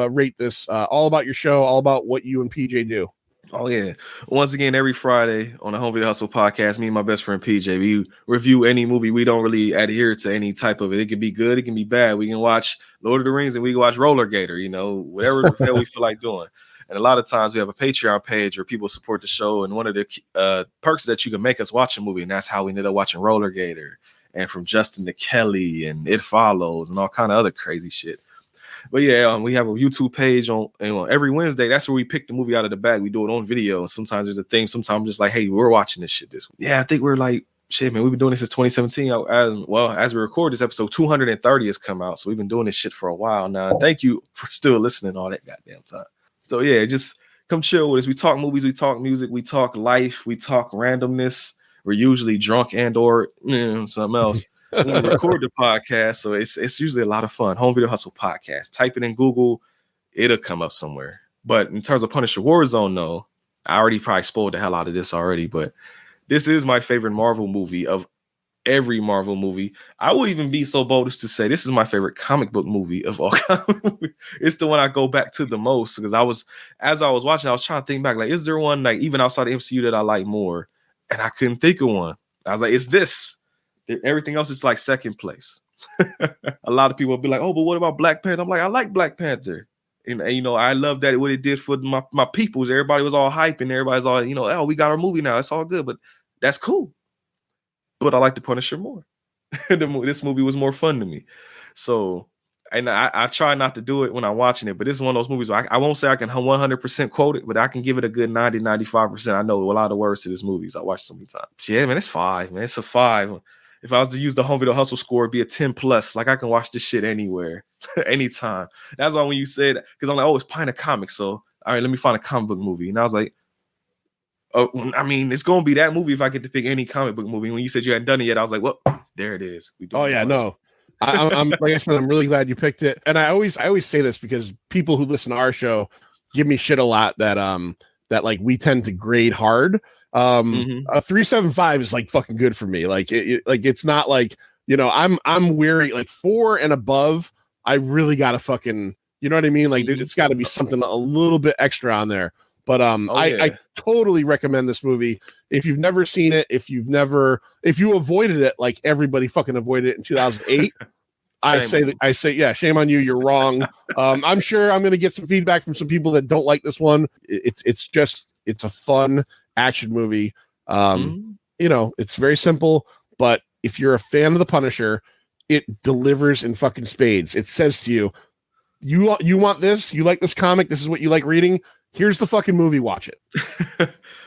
rate this, all about your show, all about what you and PJ do. Oh yeah. Once again, every Friday on the Home Video Hustle podcast, me and my best friend PJ, we review any movie. We don't really adhere to any type of it. It can be good, it can be bad. We can watch Lord of the Rings and we can watch Roller Gator, whatever the hell we feel like doing. And a lot of times we have a Patreon page where people support the show. And one of the perks that you can make us watch a movie. And that's how we ended up watching Roller Gator and From Justin to Kelly and It Follows and all kind of other crazy shit. But yeah, we have a YouTube page on every Wednesday. That's where we pick the movie out of the bag. We do it on video. And sometimes there's a theme. Sometimes just like, hey, we're watching this shit this week. Yeah, I think we're like, shit, man, we've been doing this since 2017. As we record this episode, 230 has come out. So we've been doing this shit for a while now. And thank you for still listening all that goddamn time. So yeah, just come chill with us. We talk movies, we talk music, we talk life, we talk randomness. We're usually drunk and or something else. When we record the podcast, so it's usually a lot of fun. Home Video Hustle podcast. Type it in Google, it'll come up somewhere. But in terms of Punisher Warzone, though, I already probably spoiled the hell out of this already. But this is my favorite Marvel movie of every Marvel movie. I will even be so bold as to say this is my favorite comic book movie of all time. It's the one I go back to the most because as I was watching, I was trying to think back, like, is there one like even outside the MCU that I like more? And I couldn't think of one. I was like, it's this. Everything else is like second place. A lot of people will be like, oh, but what about Black Panther? I'm like, I like Black Panther. And I love that what it did for my peoples. Everybody was all hype and everybody's all, oh, we got our movie now. It's all good, but that's cool. But I like the Punisher more. This movie was more fun to me. So, and I try not to do it when I'm watching it, but this is one of those movies where I won't say I can 100% quote it, but I can give it a good 90, 95%. I know a lot of words to this movie. So I watched so many times. Yeah, man, it's 5, man. It's a 5. If I was to use the Home Video Hustle score, it'd be a 10 plus. Like I can watch this shit anywhere, anytime. That's why when you said, because I'm like, oh, it's Pint of Comics. So, all right, let me find a comic book movie. And I was like, oh, I mean, it's going to be that movie if I get to pick any comic book movie. When you said you hadn't done it yet, I was like, well, there it is. Oh, yeah, no. I'm like I said, I'm really glad you picked it. And I always say this because people who listen to our show give me shit a lot that like we tend to grade hard. A 3.75 is like fucking good for me. Like it's not like, I'm weary, like 4 and above. I really gotta fucking, you know what I mean? Like it's got to be something a little bit extra on there. But I totally recommend this movie. If you've never seen it, if you avoided it like everybody fucking avoided it in 2008, I say, yeah, shame on you. You're wrong. I'm sure I'm going to get some feedback from some people that don't like this one. It's a fun action movie. It's very simple, but if you're a fan of the Punisher, it delivers in fucking spades. It says to you, you want this, you like this comic, this is what you like reading. Here's the fucking movie. Watch it.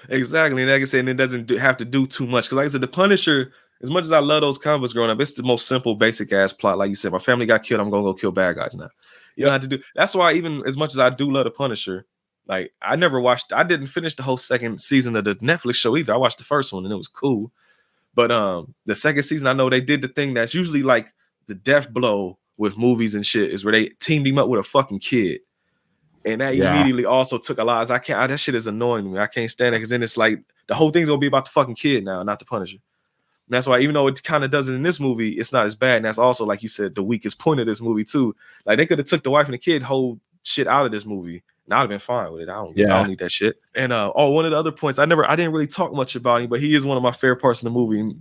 Exactly. And like I said, it doesn't have to do too much. Because like I said, the Punisher, as much as I love those comics growing up, it's the most simple, basic ass plot. Like you said, my family got killed. I'm going to go kill bad guys now. You don't have to do. That's why even as much as I do love the Punisher, like I didn't finish the whole second season of the Netflix show either. I watched the first one and it was cool. But the second season, I know they did the thing that's usually like the death blow with movies and shit is where they teamed him up with a fucking kid. And that immediately also took a lot. That shit is annoying to me. I can't stand it because then it's like the whole thing's gonna be about the fucking kid now, not the Punisher. And that's why even though it kind of does it in this movie, it's not as bad. And that's also, like you said, the weakest point of this movie too. Like they could have took the wife and the kid whole shit out of this movie, and I'd have been fine with it. I don't need that shit. And one of the other points I didn't really talk much about him, but he is one of my favorite parts of the movie.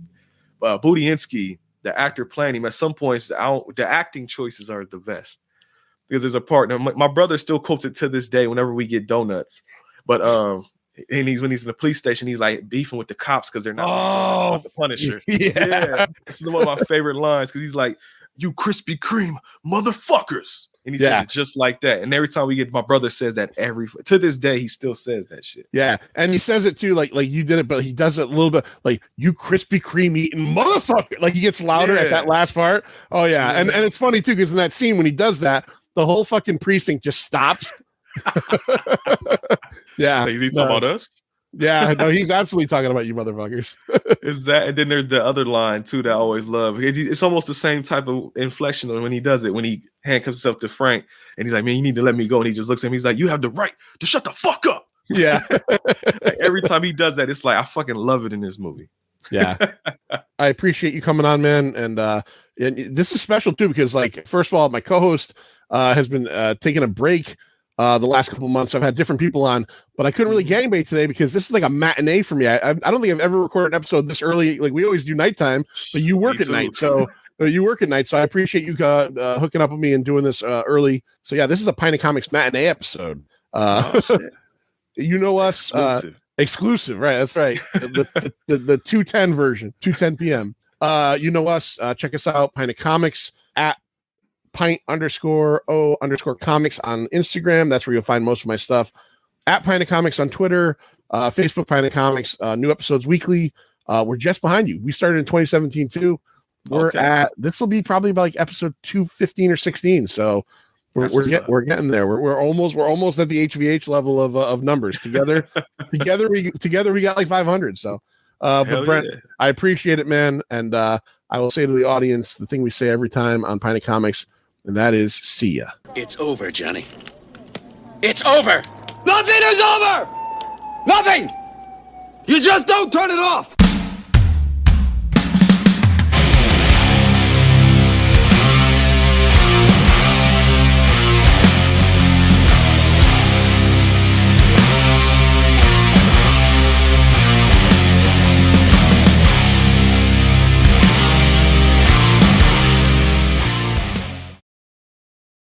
Budiansky, the actor playing him, at some points the acting choices are the best. Because there's a part, my brother still quotes it to this day whenever we get donuts. But when he's in the police station, he's like beefing with the cops because they're not the Punisher. Yeah. This is one of my favorite lines because he's like, you Krispy Kreme motherfuckers. And he says it just like that. And every time my brother says that to this day, he still says that shit. Yeah. And he says it too, like you did it, but he does it a little bit like you Krispy Kreme eating motherfucker. Like he gets louder at that last part. Oh yeah. And it's funny too, because in that scene when he does that, the whole fucking precinct just stops. Yeah. Is he talking about us? Yeah, no, he's absolutely talking about you motherfuckers. Is that, and then there's the other line too that I always love. It's almost the same type of inflection when he does it, when he handcuffs himself to Frank and he's like, man, you need to let me go. And he just looks at him, he's like, you have the right to shut the fuck up. Yeah. Like, every time he does that, it's like, I fucking love it in this movie. Yeah. I appreciate you coming on, man. And this is special too, because like, first of all, my co-host has been taking a break the last couple of months. I've had different people on, but I couldn't really gangbait today because this is like a matinee for me. I don't think I've ever recorded an episode this early. Like we always do nighttime, but you work at night. So you work at night. So I appreciate you hooking up with me and doing this early. So yeah, this is a Pint of Comics matinee episode. You know us, exclusive, right? That's right. The 2:10 version, 2:10 p.m. You know us, check us out, Pint of Comics at _O_comics on Instagram. That's where you'll find most of my stuff. At Pint of Comics on Twitter, Facebook, Pint of Comics, new episodes weekly. We're just behind you. We started in 2017 too. This will be probably about like episode 215 or 16. So we're getting there. We're almost at the HVH level of numbers. Together we got like 500. So but Brent, I appreciate it, man. And I will say to the audience the thing we say every time on Pint of Comics, and that is, see ya. It's over, Johnny. It's over! Nothing is over! Nothing! You just don't turn it off!